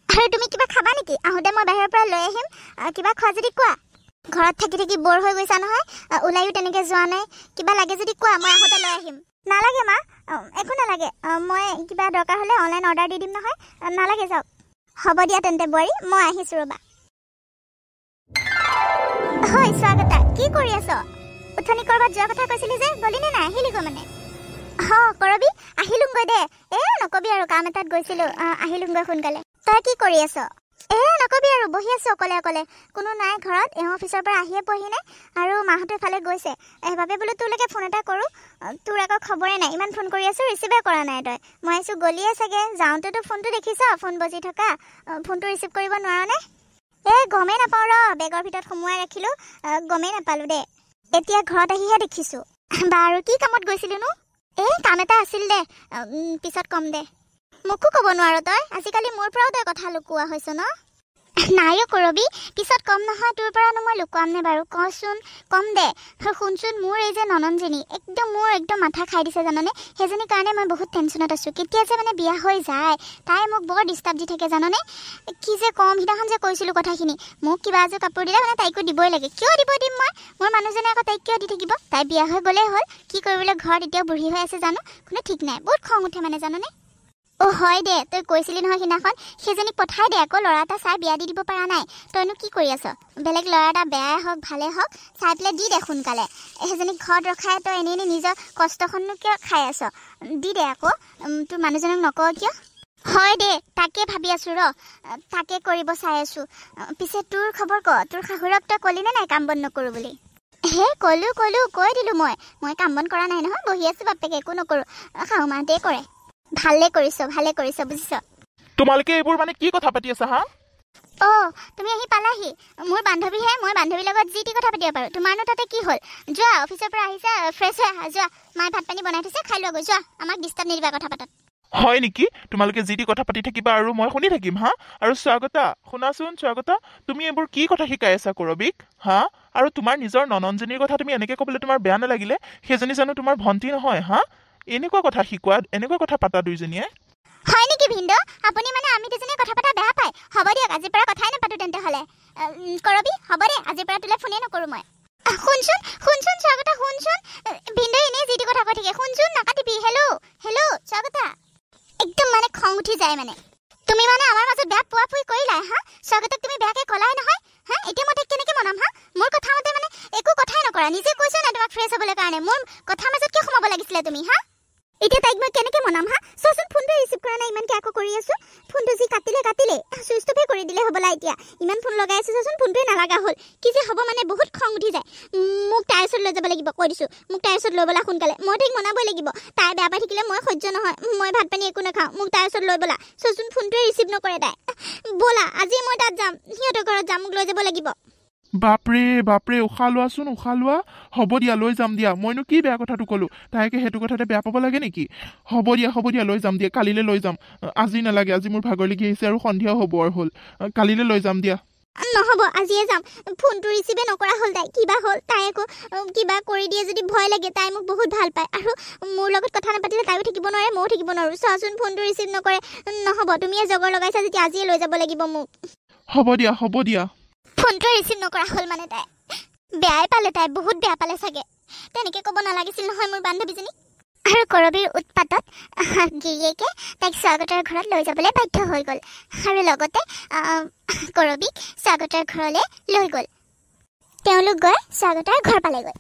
আৰু তুমি কিবা খাবা নেকি আহোঁতে মই বাহিৰৰ পৰা লৈ আহিম কিবা খোৱা যদি কোৱা ঘৰত থাকি থাকি বৰ হৈ গৈছা নহয় ওলাইও তেনেকৈ যোৱা নাই কিবা লাগে যদি কোৱা মই আহোঁতে লৈ আহিম নালাগে মা একো নালাগে মই কিবা দৰকাৰ হ'লে অনলাইন অৰ্ডাৰ দি দিম নহয় নালাগে যাওক হ'ব দিয়া তেন্তে বোৱাৰী মই আহিছোঁ ৰ'বা হয় স্বাগতা কি কৰি আছ উঠনি ক'ৰবাত যোৱাৰ কথা কৈছিলি যে গলি নে নাই আহিলিগৈ মানে কৰবি আহিলোংগৈ দে নকবি আৰু কাম এটাত গৈছিলোঁ আহিলোংগৈ সোনকালে তই কি কৰি আছ নকবি আৰু বহি আছোঁ অকলে অকলে কোনো নাই ঘৰত অফিচৰ পৰা আহিয়ে পোৱাহি নাই আৰু মাহঁতো এফালে গৈছে সেইবাবে বোলো তোলৈকে ফোন এটা কৰোঁ তোৰ আকৌ খবৰে নাই ইমান ফোন কৰি আছোঁ ৰিচিভে কৰা নাই তই মই আছোঁ গলিয়ে চাগে যাওঁতেতো ফোনটো দেখিছ ফোন বজি থকা ফোনটো ৰিচিভ কৰিব নোৱাৰ নে গমেই নাপাওঁ ৰ বেগৰ ভিতৰত সোমোৱাই ৰাখিলোঁ গমেই নাপালোঁ দে এতিয়া ঘৰত আহিহে দেখিছোঁ বাৰু কি কামত গৈছিলিনো কাম এটা আছিল দে পিছত কম দে মোকো ক'ব নোৱাৰ তই আজিকালি মোৰ পৰাও তই কথা লুকুওৱা হৈছ ন নাই কৰবি পিছত কম নহয় তোৰ পৰানো মই লুকুৱাম নে বাৰু কচোন কম দে শুনচোন মোৰ এই যে নননজনী মোৰ একদম মাথা খাই দিছে জাননে সেইজনীৰ কাৰণে মই বহুত টেনশ্যনত আছোঁ কেতিয়া যে মানে বিয়া হৈ যায় তাই মোক বৰ ডিষ্টাৰ্ব দি থাকে জাননে কি যে কম সিদিনাখন যে কৈছিলোঁ কথাখিনি মোক কিবা এযোৰ কাপোৰ দিলে মানে তাইকো দিবই লাগে কিয় দিম মই মোৰ মানুহজনে আকৌ তাইক কিয় দি থাকিব তাই বিয়া হৈ গ'লেই হ'ল কি কৰিবলৈ ঘৰত এতিয়াও বুঢ়ী হৈ আছে জানো কোনো ঠিক নাই বহুত খং উঠে মানে জাননে হয় দে তই কৈছিলি নহয় সিদিনাখন সেইজনীক পঠাই দে আকৌ ল'ৰা এটা চাই বিয়া দি দিব পৰা নাই তইনো কি কৰি আছ বেলেগ ল'ৰা এটা বেয়াই হওক ভালেই হওক চাই পেলাই দি দে সোনকালে সেইজনীক ঘৰত ৰখাই তই এনেই নিজৰ কষ্টখননো কিয় খাই আছ দি দে আকৌ তোৰ মানুহজনক নকওঁ কিয় হয় দে তাকে ভাবি আছোঁ তাকে কৰিব চাই আছোঁ পিছে তোৰ খবৰ ক তোৰ শাহুৰক তই ক'লি নে নাই কাম বন নকৰোঁ বুলি ক'লোঁ কৈ দিলোঁ মই কাম বন কৰা নাই নহয় বহি আছোঁ বাপেকে একো নকৰোঁ শাহু মাহঁতেই কৰে ভালে কৰিছ বুজিছ তোমালোকে এইবোৰ মানে কি কথা পাতি আছা হা তুমি আহি পালাহি মোৰ বান্ধৱীহে মই বান্ধৱীৰ লগত যি টি কথা পাতিব পাৰোঁ তোমাৰনো তাতে কি হ'ল যোৱা অফিচৰ পৰা আহিছা ফ্ৰেছ হৈ আহা যোৱা মায়ে ভাত পানী বনাই থৈছে খাই লোৱাগৈ যোৱা আমাক ডিষ্টাৰ্ব নিদিবা কথা পাতত হয় নেকি তোমালোকে যি টি কথা পাতি থাকিবা আৰু মই শুনি থাকিম হা আৰু স্বাগতা শুনাচোন স্বাগতা তুমি এইবোৰ কি কথা শিকাই আছা কৰবিক হা আৰু তোমাৰ নিজৰ নননজনীৰ কথা তুমি এনেকৈ ক'বলৈ তোমাৰ বেয়া নালাগিলে সেইজনী জানো তোমাৰ ভণ্টি নহয় হা এনেকুৱা কথা শিকোৱা এনেকুৱা কথা পাতা দুইজনীয়ে হয় নেকি ভিন্দ আপুনি মানে আমি দুজনীয়ে কথা পাতা বেয়া পায় হ'ব দিয়ক আজিৰ পৰা কথাই নাপাতোঁ তেন্তে হ'লে কৰবি হ'ব দে আজিৰ পৰা তোলৈ ফোনেই নকৰোঁ মই শুনচোন স্বাগতা শুনচোন ভিন্দই এনেই যি টি কথা কৈ থাকে শুনচোন নাকাটিবি হেল্ল' স্বাগতা একদম মানে খং উঠি যায় মানে তুমি মানে আমাৰ মাজত বেয়া পোৱা পুই কৰিলাই হা স্বাগতক তুমি বেয়াকৈ ক'লাই নহয় হা এতিয়া মই তাইক কেনেকৈ মনাম হা মোৰ কথা মতে মানে একো কথাই নকৰা নিজে কৈছোঁ নাই তোমাক ফ্ৰেছ হ'বলৈ কাৰণে মোৰ কথাৰ মাজত কিয় সোমাব লাগিছিলে তুমি হা এতিয়া তাইক মই কেনেকৈ মনাম হা চোৱাচোন ফোনটো ৰিচিভ কৰা নাই ইমানকৈ আকৌ কৰি আছোঁ ফোনটো যি কাটিলে চুইচ অফে কৰি দিলে হ'বলা এতিয়া ইমান ফোন লগাই আছোঁ চোৱাচোন ফোনটোৱে নালাগা হ'ল কি যে হ'ব মানে বহুত খং উঠি যায় মোক তাইৰ ওচৰত লৈ যাব লাগিব কৈ দিছোঁ মোক তাইৰ ওচৰত লৈ ব'লা সোনকালে মই তাইক মনাবই লাগিব তাই বেয়া পাই থাকিলে মই সহ্য নহয় মই ভাত পানী একো নাখাওঁ মোক তাইৰ ওচৰত লৈ ব'লা চোৱাচোন ফোনটোৱে ৰিচিভ নকৰে তাই ব'লা আজি মই তাত যাম সিহঁতৰ ঘৰত যাম মোক লৈ যাব লাগিব বাপৰে উশাহ লোৱা হ'ব দিয়া লৈ যাম দিয়া মইনো কি বেয়া কথাটো ক'লোঁ তাইকে সেইটো কথাতে বেয়া পাব লাগে নেকি হ'ব দিয়া লৈ যাম দিয়া কালিলৈ লৈ যাম আজি নালাগে আজি মোৰ ভাগৰ লাগি আহিছে আৰু সন্ধিয়াও হ'ব আৰু হ'ল কালিলৈ লৈ যাম দিয়া নহ'ব আজিয়ে যাম ফোনটো ৰিচিভে নকৰা হ'ল কিবা হ'ল তাই আকৌ কিবা কৰি দিয়ে যদি ভয় লাগে তাই মোক বহুত ভাল পায় আৰু মোৰ লগত কথা নাপাতিলে তাইও থাকিব নোৱাৰে ময়ো থাকিব নোৱাৰোঁ চোৱাচোন ফোনটো ৰিচিভ নকৰে নহ'ব তুমিয়ে জগৰ লগাইছা যেতিয়া আজিয়ে লৈ যাব লাগিব মোক হ'ব দিয়া ফোনটো ৰিচিভ নকৰা হ'ল মানে তাই বেয়াই পালে তাই বহুত বেয়া পালে চাগে তেনেকৈ ক'ব নালাগিছিল নহয় মোৰ বান্ধৱীজনী আৰু কৰবীৰ উৎপাতত গিৰিয়েকে তাইক স্বাগতৰ ঘৰত লৈ যাবলৈ বাধ্য হৈ গ'ল আৰু লগতে কৰবীক স্বাগতৰ ঘৰলৈ লৈ গ'ল তেওঁলোক গৈ স্বাগতৰ ঘৰ পালেগৈ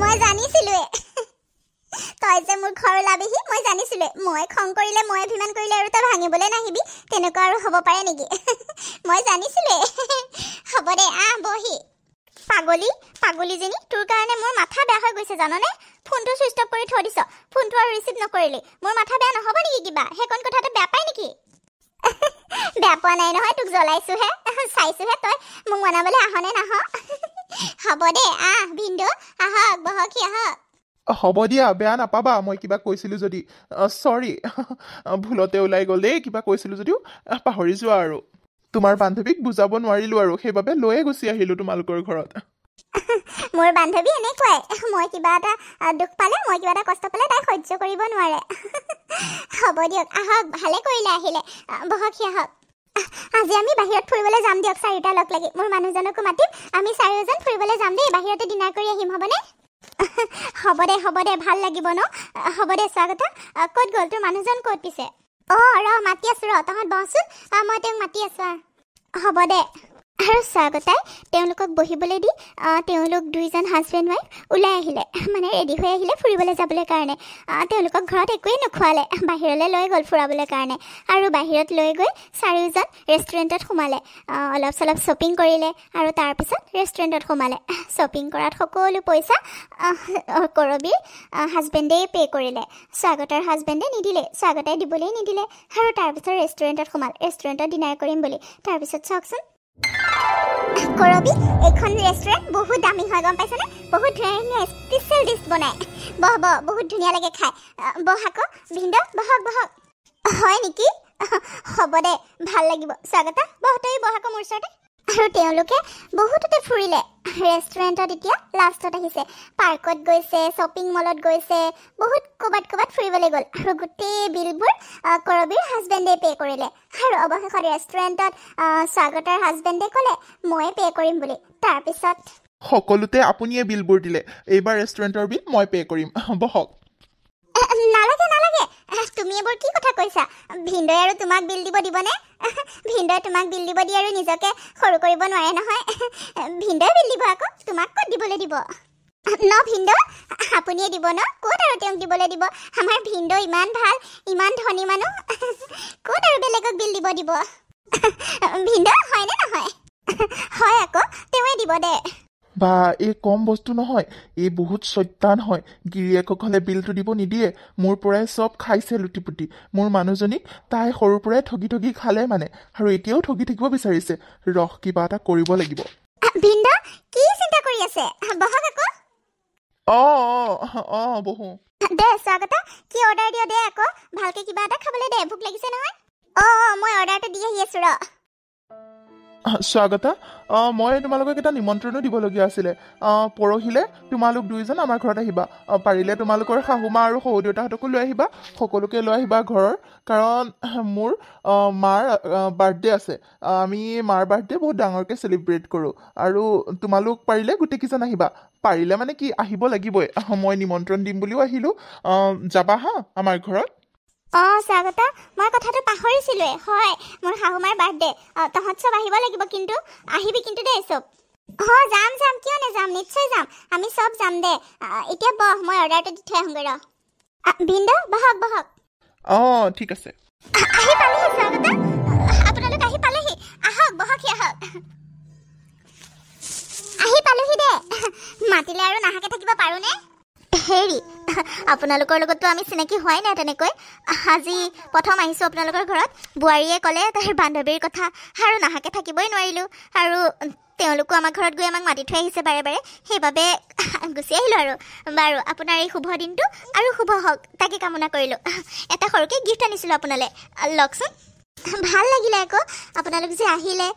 মই জানিছিলোঁৱে তই যে মোৰ ঘৰ ওলাবিহি মই জানিছিলোঁৱে মই খং কৰিলে মই অভিমান কৰিলে আৰু তই ভাঙিবলৈ নাহিবি তেনেকুৱা আৰু হ'ব পাৰে নেকি মই জানিছিলোঁৱে হ'ব দে বহি পাগলীজনী তোৰ কাৰণে মোৰ মাথা বেয়া হৈ গৈছে জাননে ফোনটো ছুইচ অফ কৰি থৈ দিছ ফোনটো আৰু ৰিচিভ নকৰিলি মোৰ মাথা বেয়া নহ'ব নেকি কিবা সেইকণ কথাটো বেয়া পায় নেকি বেয়া পোৱা নাই নহয় তোক জ্বলাইছোঁহে চাইছোঁহে তই মোক মনাবলৈ আহনে নাহ হ'ব দে ভিন্দু আহক বহকি আহক হ'ব দিয়া বেয়া নাপাবা মই কিবা কৈছিলোঁ যদি চৰি ভুলতে ওলাই গ'ল দেই কিবা কৈছিলোঁ যদিও পাহৰি যোৱা আৰু তোমাৰ বান্ধৱীক বুজাব নোৱাৰিলোঁ আৰু সেইবাবে লৈয়ে গুচি আহিলোঁ তোমালোকৰ ঘৰত মোৰ বান্ধৱী এনেকুৱাই মই কিবা এটা দুখ পালে মই কিবা এটা কষ্ট পালে তাই সহ্য কৰিব নোৱাৰে হ'ব দিয়ক আহক ভালে কৰিলে আহিলে বহকি আহক আজি আমি বাহিৰত ফুৰিবলৈ যাম দিয়ক চাৰিটা লগ লাগি মোৰ মানুহজনকো মাতিম আমি চাৰিওজন ফুৰিবলৈ যাম দেই বাহিৰতে ডিনাৰ কৰি আহিম হ'বনে হ'ব দে ভাল লাগিব ন হ'ব দে স্বাগতা ক'ত গ'ল তোৰ মানুহজন ক'ত পিছে ৰ মাতি আছো তহঁত বহচোন মই তেওঁক মাতি আছো হ'ব দে আৰু স্বাগতাই তেওঁলোকক বহিবলৈ দি তেওঁলোক দুইজন হাজবেণ্ড ৱাইফ ওলাই আহিলে মানে ৰেডি হৈ আহিলে ফুৰিবলৈ যাবলৈ কাৰণে তেওঁলোকক ঘৰত একোৱেই নোখোৱালে বাহিৰলৈ লৈ গ'ল ফুৰাবলৈ কাৰণে আৰু বাহিৰত লৈ গৈ চাৰিওজন ৰেষ্টুৰেণ্টত সোমালে অলপ চলপ শ্বপিং কৰিলে আৰু তাৰপিছত ৰেষ্টুৰেণ্টত সোমালে শ্বপিং কৰাত সকলো পইচা কৰবীৰ হাজবেণ্ডেই পে' কৰিলে স্বাগতাৰ হাজবেণ্ডে নিদিলে স্বাগতাই দিবলৈ নিদিলে আৰু তাৰপিছত ৰেষ্টুৰেণ্টত সোমাল ৰেষ্টুৰেণ্টত ডিনাৰ কৰিম বুলি তাৰপিছত চাওকচোন কৰবী এইখন ৰেষ্টুৰেণ্ট বহুত দামী হয় গম পাইছনে বহুত ধুনীয়া স্পেচিয়েল ডিছ বনায় বহ বহুত ধুনীয়া লাগে খাই বহ আকৌ ভিন্দৌ বহক হয় নেকি হ'ব দে ভাল লাগিব স্বাগতা বহ তই বহ আকৌ মোৰ ওচৰতে আৰু তেওঁলোকে বহুততে ফুৰিলে ৰেষ্টুৰেণ্টত এতিয়া লাষ্টত আহিছে পাৰ্কত গৈছে শ্বপিং মলত গৈছে বহুত ক'ৰবাত ফুৰিবলৈ গ'ল আৰু গোটেই বিলবোৰ কৰবীৰ হাজবেণ্ডে পে' কৰিলে আৰু অৱশেষত ৰেষ্টুৰেণ্টত স্বাগতাৰ হাজবেণ্ডে ক'লে ময়ে পে' কৰিম বুলি তাৰপিছত সকলোতে আপুনিয়ে বিলবোৰ দিলে এইবাৰ ৰেষ্টুৰেণ্টৰ বিল মই পে' কৰিম বহক নালাগে তুমি এইবোৰ কি কথা কৈছা ভিন্দই আৰু তোমাক বিল দিবনে ভিন্দই তোমাক বিল দিব দি আৰু নিজকে সৰু কৰিব নোৱাৰে নহয় ভিন্দই বিল দিব আকৌ তোমাক ক'ত দিবলৈ দিব ন ভিন্দৌ আপুনিয়ে দিব ন ক'ত আৰু তেওঁক দিবলৈ দিব আমাৰ ভিন্দৌ ইমান ভাল ইমান ধনী মানুহ ক'ত আৰু বেলেগক বিল দিব ভিন্দৌ হয়নে নহয় হয় আকৌ তেওঁৱে দিব দে বা এই কম বস্তু নহয় এই বহুত চৈতান হয় গিৰিয়েকক হ'লে বিলটো দিব নিদিয়ে মোৰ পৰাই চব খাইছে লুটিপুটি মোৰ মানুহজনীক তাই সৰুৰ পৰাই ঠগি খালে মানে আৰু এতিয়াও ঠগি থাকিব বিচাৰিছে ৰহ কিবা এটা কৰিব লাগিব ভিন্দৌ কি চিন্তা কৰি আছে বহক আকৌ বহো দে স্বাগতা কি অৰ্ডাৰ দিয় দে আকৌ ভালকে কিবা এটা খাবলৈ দে ভোক লাগিছে নহয় মই অৰ্ডাৰটো দি আহি আছো স্বাগতা মই তোমালোকক এটা নিমন্ত্ৰণো দিবলগীয়া আছিলে পৰহিলে তোমালোক দুইজন আমাৰ ঘৰত আহিবা পাৰিলে তোমালোকৰ শাহুমা আৰু শহু দেউতাহঁতকো লৈ আহিবা সকলোকে লৈ আহিবা ঘৰৰ কাৰণ মোৰ মাৰ বাৰ্থডে আছে আমি মাৰ বাৰ্থডে বহুত ডাঙৰকৈ চেলিব্ৰেট কৰোঁ আৰু তোমালোক পাৰিলে গোটেইকেইজন আহিবা পাৰিলে মানে কি আহিব লাগিবই মই নিমন্ত্ৰণ দিম বুলিও আহিলোঁ যাবা হা আমাৰ ঘৰত স্বাগতা মই কথাটো পাহৰিছিলোৱে হয় মোৰ শাহুমাৰ বাৰ্থডে তহঁত চব আহিব লাগিব কিন্তু আহিবি কিন্তু দেই চব যাম কিয় নাযাম নিশ্চয় যাম আমি চব যাম দে এতিয়া বহ মই অৰ্ডাৰটো দি থৈ আহোঁগৈ ভিন্দৌ বহক ঠিক আছে আহি পালেহি স্বাগতা আপোনালোক আহি পালেহি আহক বহক আহি পালোহি দে মাতিলে আৰু নাহাকে থাকিব পাৰোনে হেৰি আপোনালোকৰ লগততো আমি চিনাকি হোৱাই নাই তেনেকৈ আজি প্ৰথম আহিছোঁ আপোনালোকৰ ঘৰত বোৱাৰীয়ে ক'লে তাইৰ বান্ধৱীৰ কথা আৰু নাহাকে থাকিবই নোৱাৰিলোঁ আৰু তেওঁলোকো আমাৰ ঘৰত গৈ আমাক মাতি থৈ আহিছে বাৰে বাৰে সেইবাবে গুচি আহিলোঁ আৰু বাৰু আপোনাৰ এই শুভ দিনটো আৰু শুভ হওক তাকে কামনা কৰিলোঁ এটা সৰুকৈ গিফ্ট আনিছিলোঁ আপোনালৈ লওকচোন ভাল লাগিলে আকৌ আপোনালোক যে আহিলে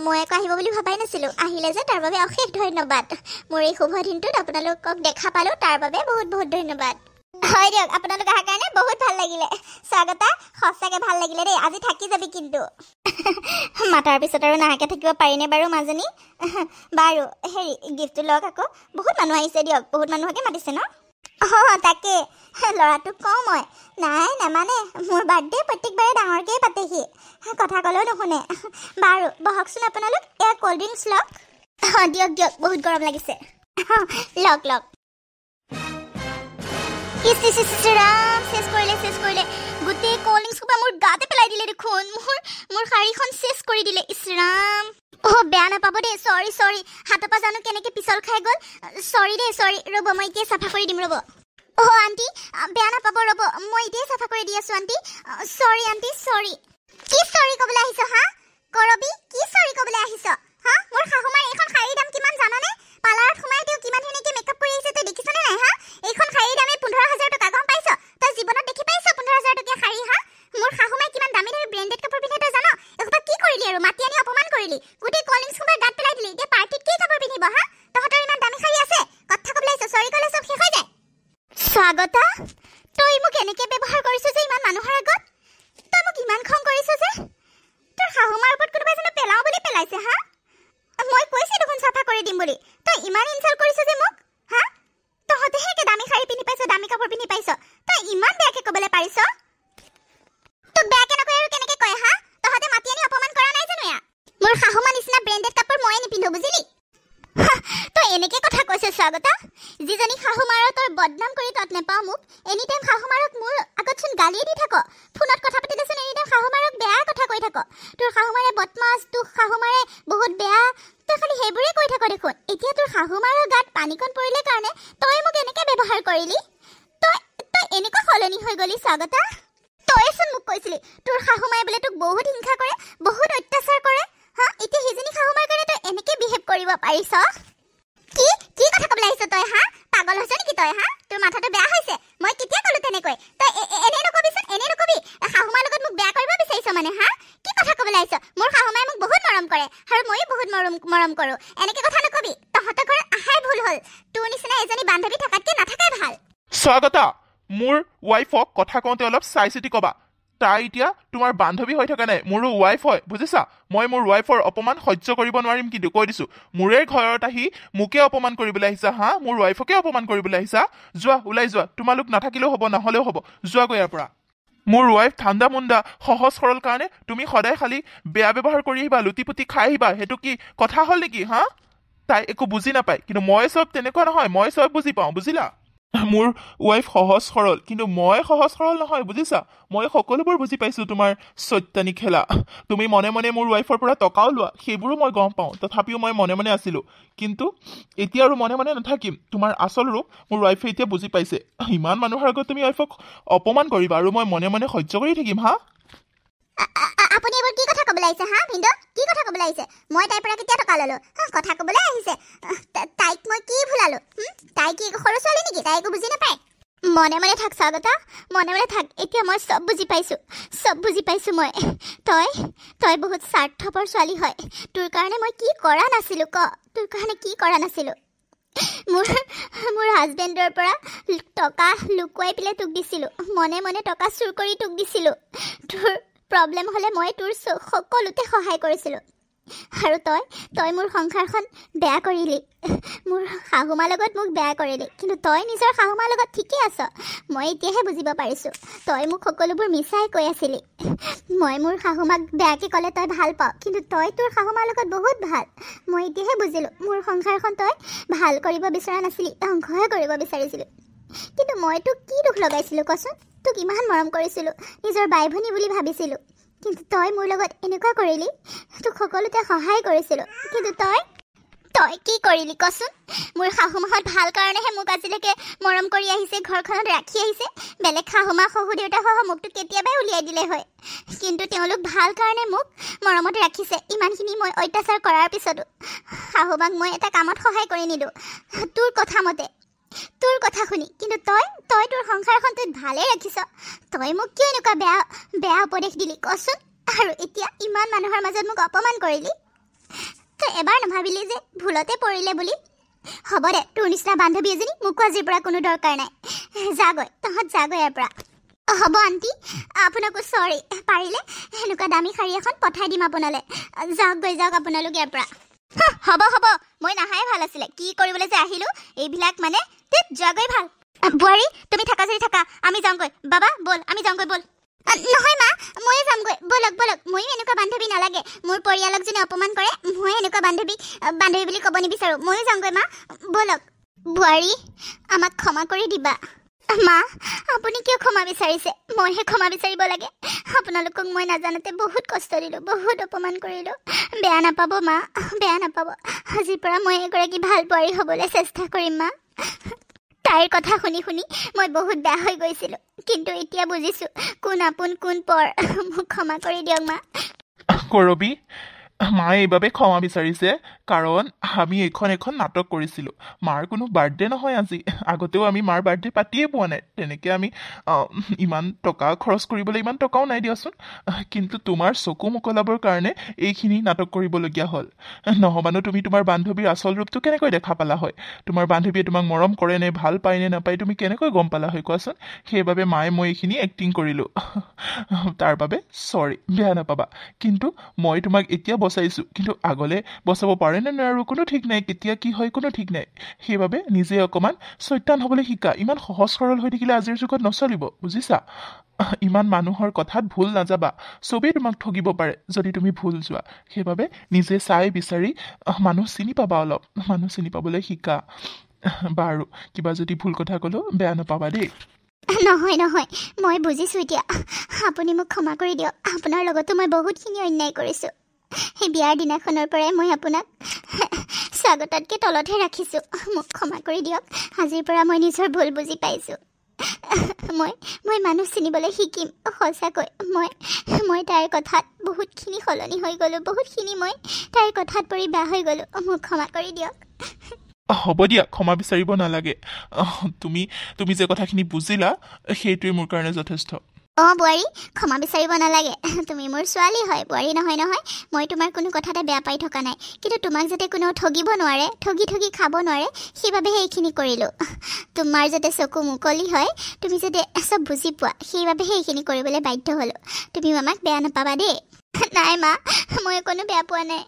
মই আকৌ আহিব বুলি ভবাই নাছিলোঁ আহিলে যে তাৰ বাবে অশেষ ধন্যবাদ মোৰ এই শুভ দিনটোত আপোনালোকক দেখা পালোঁ তাৰ বাবে বহুত বহুত ধন্যবাদ হয় দিয়ক আপোনালোক অহাৰ কাৰণে বহুত ভাল লাগিলে স্বাগতা সঁচাকৈ ভাল লাগিলে দেই আজি থাকি যাবি কিন্তু মাতাৰ পিছত আৰু নাহাকে থাকিব পাৰিনে বাৰু মাজনী বাৰু হেৰি গিফ্টটো লওক আকৌ বহুত মানুহ আহিছে দিয়ক বহুত মানুহকে মাতিছে ন তাকে ল'ৰাটোক কওঁ মই নাই নামানে মোৰ বাৰ্থডে প্ৰত্যেকবাৰে ডাঙৰকৈ পাতেহি কথা ক'লেও নুশুনে বাৰু বহকচোন আপোনালোক এয়া ক'ল্ড ড্ৰিংকছ লওক দিয়ক বহুত গৰম লাগিছে লওক ৰাম চেছ কৰিলে গোটেই ক'ল্ড ড্ৰিংকছ সোপা মোৰ গাতে পেলাই দিলে দেখোন মোৰ শাৰীখন চেছ কৰি দিলে ইছৰাম বেয়া নাপাব দেই চৰি হাতৰ পৰা জানো কেনেকৈ পিছল খাই গ'ল চৰি ৰ'ব মই এতিয়া চাফা কৰি দিম ৰ'ব আণ্টি বেয়া নাপাব ৰ'ব মই এতিয়াই চাফা কৰি দি আছোঁ আণ্টি চৰি আণ্টি চৰি কি চৰি ক'বলৈ আহিছ হা কৰবী কি চৰি ক'বলৈ আহিছ হা মোৰ শাহুমাৰ এইখন শাৰীৰ দাম কিমান জানানে পাৰ্লাৰত সোমাই তেওঁ কিমান ধুনীয়াকৈ মেকআপ কৰি আহিছে তই দেখিছনে নাই হা এইখন শাৰীৰ দামে 15,000 টকা গম পাইছ তই জীৱনত দেখি পাইছ 15,000 টকীয়া শাৰী হা মোৰ শাহুমাই কিমান দামী ব্ৰেণ্ডেড কাপোৰ পিন্ধে তই জান এইসোপা কি কৰিলি আৰু মাতি আনি অপমান কৰিলি গোটেই ক'ল্ড ড্ৰিংকছ সোপা গাত পেলাই দিলি এতিয়া পাৰ্টিত কি কাপোৰ পিন্ধিব হা তহঁতৰ ইমান দামী শাৰী আছে স্বাগতা তই মোক এনেকৈ ব্যৱহাৰ কৰিছ যে ইমান মানুহৰ আগত তই মোক ইমান খং কৰিছ যে তোৰ শাহুমাৰ ওপৰত কোনোবাই জানো পেলাওঁ বুলি পেলাইছে হা মই কৈছোঁ দেখোন চাফা কৰি দিম বুলি তই ইমান ইনচাল্ট কৰিছ যে মোক হা তহঁতেহে একে দামী শাৰী পিন্ধি পাইছ দামী কাপোৰ পিন্ধি পাইছ তই ইমান বেয়াকৈ ক'বলৈ পাৰিছ তোক বেয়াকৈ নকয় আৰু কেনেকৈ কয় হা তহঁতে মাতি আনি অপমান কৰা নাই জানো এয়া মোৰ শাহুমা নিচিনা ব্ৰেণ্ডেড কাপোৰ ময়ে নিপিন্ধো বুজিলি তই এনেকৈ কথা কৈছ স্বাগতা যিজনী শাহুমাৰৰ তই বদনাম কৰি তত নেপাওঁ মোক এনি টাইম শাহুমাৰক মোৰ আগতচোন গালিয়ে দি থাক ফোনত কথা পাতিলেচোন এনি টাইম শাহুমাৰক বেয়া কথা কৈ থাক তোৰ শাহুমাৰে বদমাছ তোৰ শাহুমাৰে বহুত বেয়া তই খালি সেইবোৰেই কৈ থাক দেখোন এতিয়া তোৰ শাহুমাৰৰ গাত পানীকণ পৰিলে কাৰণে তই মোক এনেকৈ ব্যৱহাৰ কৰিলি তই এনেকুৱা সলনি হৈ গলি স্বাগতা তইচোন মোক কৈছিলি তোৰ শাহুমাই বোলে তোক বহুত হিংসা কৰে বহুত অত্যাচাৰ কৰে হা এতিয়া সেইজনী শাহুমাৰ কাৰণে তই এনেকৈ বিহেভ কৰিব পাৰিছ কি কথা ক'বলৈ আহিছ তই হা পাগল হৈছ নেকি তই হা তোৰ মাথাটো বেয়া হৈছে মই কেতিয়া ক'লো তেনেকৈ তই এনে নকবিচোন এনে নকবি শাহুমাৰ লগত মোক বেয়া কৰিব বিচাৰিছ মানে হা কি কথা ক'বলৈ আহিছ মোৰ শাহুমাই মোক বহুত মৰম কৰে আৰু ময়ো বহুত মৰম কৰোঁ এনেকৈ কথা নকবি তহঁতৰ ঘৰত আহাই ভুল হ'ল তোৰ নিচিনা এজনী বান্ধৱী থকাতকৈ নাথাকাই ভাল স্বাগতা মোৰ ৱাইফক কথা কওঁতে অলপ চাই চিতি ক'বা তাই এতিয়া তোমাৰ বান্ধৱী হৈ থকা নাই মোৰো ৱাইফ হয় বুজিছা মই মোৰ ৱাইফৰ অপমান সহ্য কৰিব নোৱাৰিম কিন্তু কৈ দিছোঁ মোৰে ঘৰত আহি মোকে অপমান কৰিবলৈ আহিছা হা মোৰ ৱাইফকে অপমান কৰিবলৈ আহিছা যোৱা ওলাই যোৱা তোমালোক নাথাকিলেও হ'ব নহ'লেও হ'ব যোৱাগৈ ইয়াৰ পৰা মোৰ ৱাইফ ঠাণ্ডা মুণ্ডা সহজ সৰল কাৰণে তুমি সদায় খালি বেয়া ব্যৱহাৰ কৰি আহিবা লুটি পুটি খাই আহিবা সেইটো কি কথা হ'ল নেকি হা তাই একো বুজি নাপায় কিন্তু মই চব তেনেকুৱা নহয় মই চব বুজি পাওঁ বুজিলা মোৰ ৱাইফ সহজ সৰল কিন্তু মই সহজ সৰল নহয় বুজিছা মই সকলোবোৰ বুজি পাইছোঁ তোমাৰ চৈতানি খেলা তুমি মনে মনে মোৰ ৱাইফৰ পৰা টকাও লোৱা সেইবোৰো মই গম পাওঁ তথাপিও মই মনে মনে আছিলোঁ কিন্তু এতিয়া আৰু মনে মনে নাথাকিম তোমাৰ আচল ৰূপ মোৰ ৱাইফে এতিয়া বুজি পাইছে ইমান মানুহৰ আগত তুমি ৱাইফক অপমান কৰিবা আৰু মই মনে মনে সহ্য কৰি থাকিম হা আপুনি এইবোৰ কি কথা ক'বলৈ আহিছে হা ভিন্দ কি কথা ক'বলৈ আহিছে মই তাইৰ পৰা কেতিয়া টকা ল'লোঁ কথা ক'বলৈ আহিছে তাইক মই কি ভুলালোঁ তাই কি সৰু ছোৱালী নেকি তাই একো বুজি নাপায় মনে মনে থাক স্বাগতা মনে মনে থাক এতিয়া মই চব বুজি পাইছোঁ মই তই বহুত স্বাৰ্থপৰ ছোৱালী হয় তোৰ কাৰণে মই কি কৰা নাছিলোঁ তোৰ কাৰণে কি কৰা নাছিলোঁ মোৰ হাজবেণ্ডৰ পৰা টকা লুকুৱাই পেলাই তোক দিছিলোঁ মনে মনে টকা চুৰ কৰি তোক দিছিলোঁ তোৰ প্ৰব্লেম হ'লে মই তোৰ সকলোতে সহায় কৰিছিলোঁ আৰু তই মোৰ সংসাৰখন বেয়া কৰিলি মোৰ শাহুমাৰ লগত মোক বেয়া কৰিলি কিন্তু তই নিজৰ শাহুমাৰ লগত ঠিকেই আছ মই এতিয়াহে বুজিব পাৰিছোঁ তই মোক সকলোবোৰ মিছাই কৈ আছিলি মই মোৰ শাহুমাক বেয়াকৈ ক'লে তই ভাল পাওঁ কিন্তু তই তোৰ শাহুমাৰ লগত বহুত ভাল মই এতিয়াহে বুজিলোঁ মোৰ সংসাৰখন তই ভাল কৰিব বিচৰা নাছিলি ধ্বংসহে কৰিব বিচাৰিছিলোঁ কিন্তু মই তোক কি দুখ লগাইছিলোঁ কচোন তোক ইমান মৰম কৰিছিলোঁ নিজৰ বাই ভনী বুলি ভাবিছিলোঁ কিন্তু তই মোৰ লগত এনেকুৱা কৰিলি তোক সকলোতে সহায় কৰিছিলোঁ কিন্তু তই কি কৰিলি কচোন মোৰ শাহুমাহঁত ভাল কাৰণেহে মোক আজিলৈকে মৰম কৰি আহিছে ঘৰখনত ৰাখি আহিছে বেলেগ শাহুমা শহু দেউতাসহ মোকতো কেতিয়াবাই উলিয়াই দিলে হয় কিন্তু তেওঁলোক ভাল কাৰণে মোক মৰমত ৰাখিছে ইমানখিনি মই অত্যাচাৰ কৰাৰ পিছতো শাহুমাক মই এটা কামত সহায় কৰি নিদিওঁ তোৰ কথা মতে তোৰ কথা শুনি কিন্তু তই তোৰ সংসাৰখন তই ভালেই ৰাখিছ তই মোক কিয় এনেকুৱা বেয়া উপদেশ দিলি কচোন আৰু এতিয়া ইমান মানুহৰ মাজত মোক অপমান কৰিলি তই এবাৰ নাভাবিলি যে ভুলতে পৰিলে বুলি হ'ব দে তোৰ নিচিনা বান্ধৱী এজনী মোকো আজিৰ পৰা কোনো দৰকাৰ নাই যাগৈ ইয়াৰ পৰা হ'ব আণ্টি আপোনাকো চৰি পাৰিলে এনেকুৱা দামী শাৰী এখন পঠাই দিম আপোনালৈ যাওক আপোনালোক ইয়াৰ পৰা হ'ব মই নাহাই ভাল আছিলে কি কৰিবলৈ যে আহিলোঁ এইবিলাক মানে যোৱাগৈ ভাল বোৱাৰী তুমি থাকা যদি থাকা আমি যাওঁগৈ বাবা ব'ল আমি যাওঁগৈ ব'ল নহয় মা ময়ো যামগৈ ব'লক ময়ো এনেকুৱা বান্ধৱী নালাগে মোৰ পৰিয়ালক যোনে অপমান কৰে মই এনেকুৱা বান্ধৱী বুলি ক'ব নিবিচাৰোঁ ময়ো যাওঁগৈ মা ব'লক বোৱাৰী আমাক ক্ষমা কৰি দিবা মা আপুনি কিয় ক্ষমা বিচাৰিছে মইহে ক্ষমা বিচাৰিব লাগে আপোনালোকক মই নাজানোতে বহুত কষ্ট দিলোঁ বহুত অপমান কৰিলোঁ বেয়া নাপাব মা বেয়া নাপাব আজিৰ পৰা মই এগৰাকী ভাল বোৱাৰী হ'বলৈ চেষ্টা কৰিম মা তাইৰ কথা শুনি মই বহুত বেয়া হৈ গৈছিলোঁ কিন্তু এতিয়া বুজিছোঁ কোন আপোন কোন পৰ মোক ক্ষমা কৰি দিয়ক মা কৰবী মায়ে এইবাবে ক্ষমা বিচাৰিছে কাৰণ আমি এখন নাটক কৰিছিলোঁ মাৰ কোনো বাৰ্থডে নহয় আজি আগতেও আমি মাৰ বাৰ্থডে পাতিয়ে পোৱা নাই তেনেকৈ আমি ইমান টকা খৰচ কৰিবলৈ ইমান টকাও নাই দিয়াচোন কিন্তু তোমাৰ চকু মোকলাবৰ কাৰণে এইখিনি নাটক কৰিবলগীয়া হ'ল নহবানো তুমি তোমাৰ বান্ধৱীৰ আচল ৰূপটো কেনেকৈ দেখা পালা হয় তোমাৰ বান্ধৱীয়ে তোমাক মৰম কৰে নে ভাল পায় নে নাপায় তুমি কেনেকৈ গম পালা হয় কোৱাচোন সেইবাবে মায়ে মই এইখিনি এক্টিং কৰিলোঁ তাৰ বাবে চৰি বেয়া নাপাবা কিন্তু মই তোমাক এতিয়া বচাইছোঁ কিন্তু আগলৈ বচাব পাৰে নে নোৱাৰো কোনো ঠিক নাই কেতিয়া কি হয় কোনো ঠিক নাই সেইবাবে নিজে অকণমান চৈতান হ'বলৈ শিকা ইমান সহজ সৰল হৈ থাকিলে আজিৰ যুগত নচলিব বুজিছা ইমান মানুহৰ কথাত ভুল নাযাবা চবেই তোমাক ঠগিব পাৰে যদি তুমি ভুল যোৱা সেইবাবে নিজে চাই বিচাৰি মানুহ চিনি পাবা অলপ মানুহ চিনি পাবলৈ শিকা বাৰু কিবা যদি ভুল কথা ক'লেও বেয়া নাপাবা দেই নহয় নহয় মই বুজিছোঁ এতিয়া আপুনি মোক ক্ষমা কৰি দিয়ক আপোনাৰ লগতো মই বহুতখিনি অন্যায় কৰিছোঁ সেই বিয়াৰ দিনাখনৰ পৰাই মই আপোনাক স্বাগততকৈ তলতহে ৰাখিছোঁ মোক ক্ষমা কৰি দিয়ক আজিৰ পৰা মই নিজৰ ভুল বুজি পাইছোঁ মই মানুহ চিনিবলৈ শিকিম সঁচাকৈ মই তাইৰ কথাত বহুতখিনি সলনি হৈ গ'লোঁ বহুতখিনি মই তাইৰ কথাত পৰি বেয়া হৈ গ'লোঁ মোক ক্ষমা কৰি দিয়ক হ'ব দিয়া ক্ষমা বিচাৰিব নালাগে তুমি যে কথাখিনি বুজিলা সেইটোৱে মোৰ কাৰণে যথেষ্ট বোৱাৰী ক্ষমা বিচাৰিব নালাগে তুমি মোৰ ছোৱালী হয় বোৱাৰী নহয় মই তোমাৰ কোনো কথাতে বেয়া পাই থকা নাই কিন্তু তোমাক যাতে কোনেও ঠগিব নোৱাৰে ঠগি খাব নোৱাৰে সেইবাবেহে এইখিনি কৰিলোঁ তোমাৰ যাতে চকু মুকলি হয় তুমি যাতে চব বুজি পোৱা সেইবাবেহে এইখিনি কৰিবলৈ বাধ্য হ'লোঁ তুমিও আমাক বেয়া নাপাবা দেই নাই মা মই কোনো বেয়া পোৱা নাই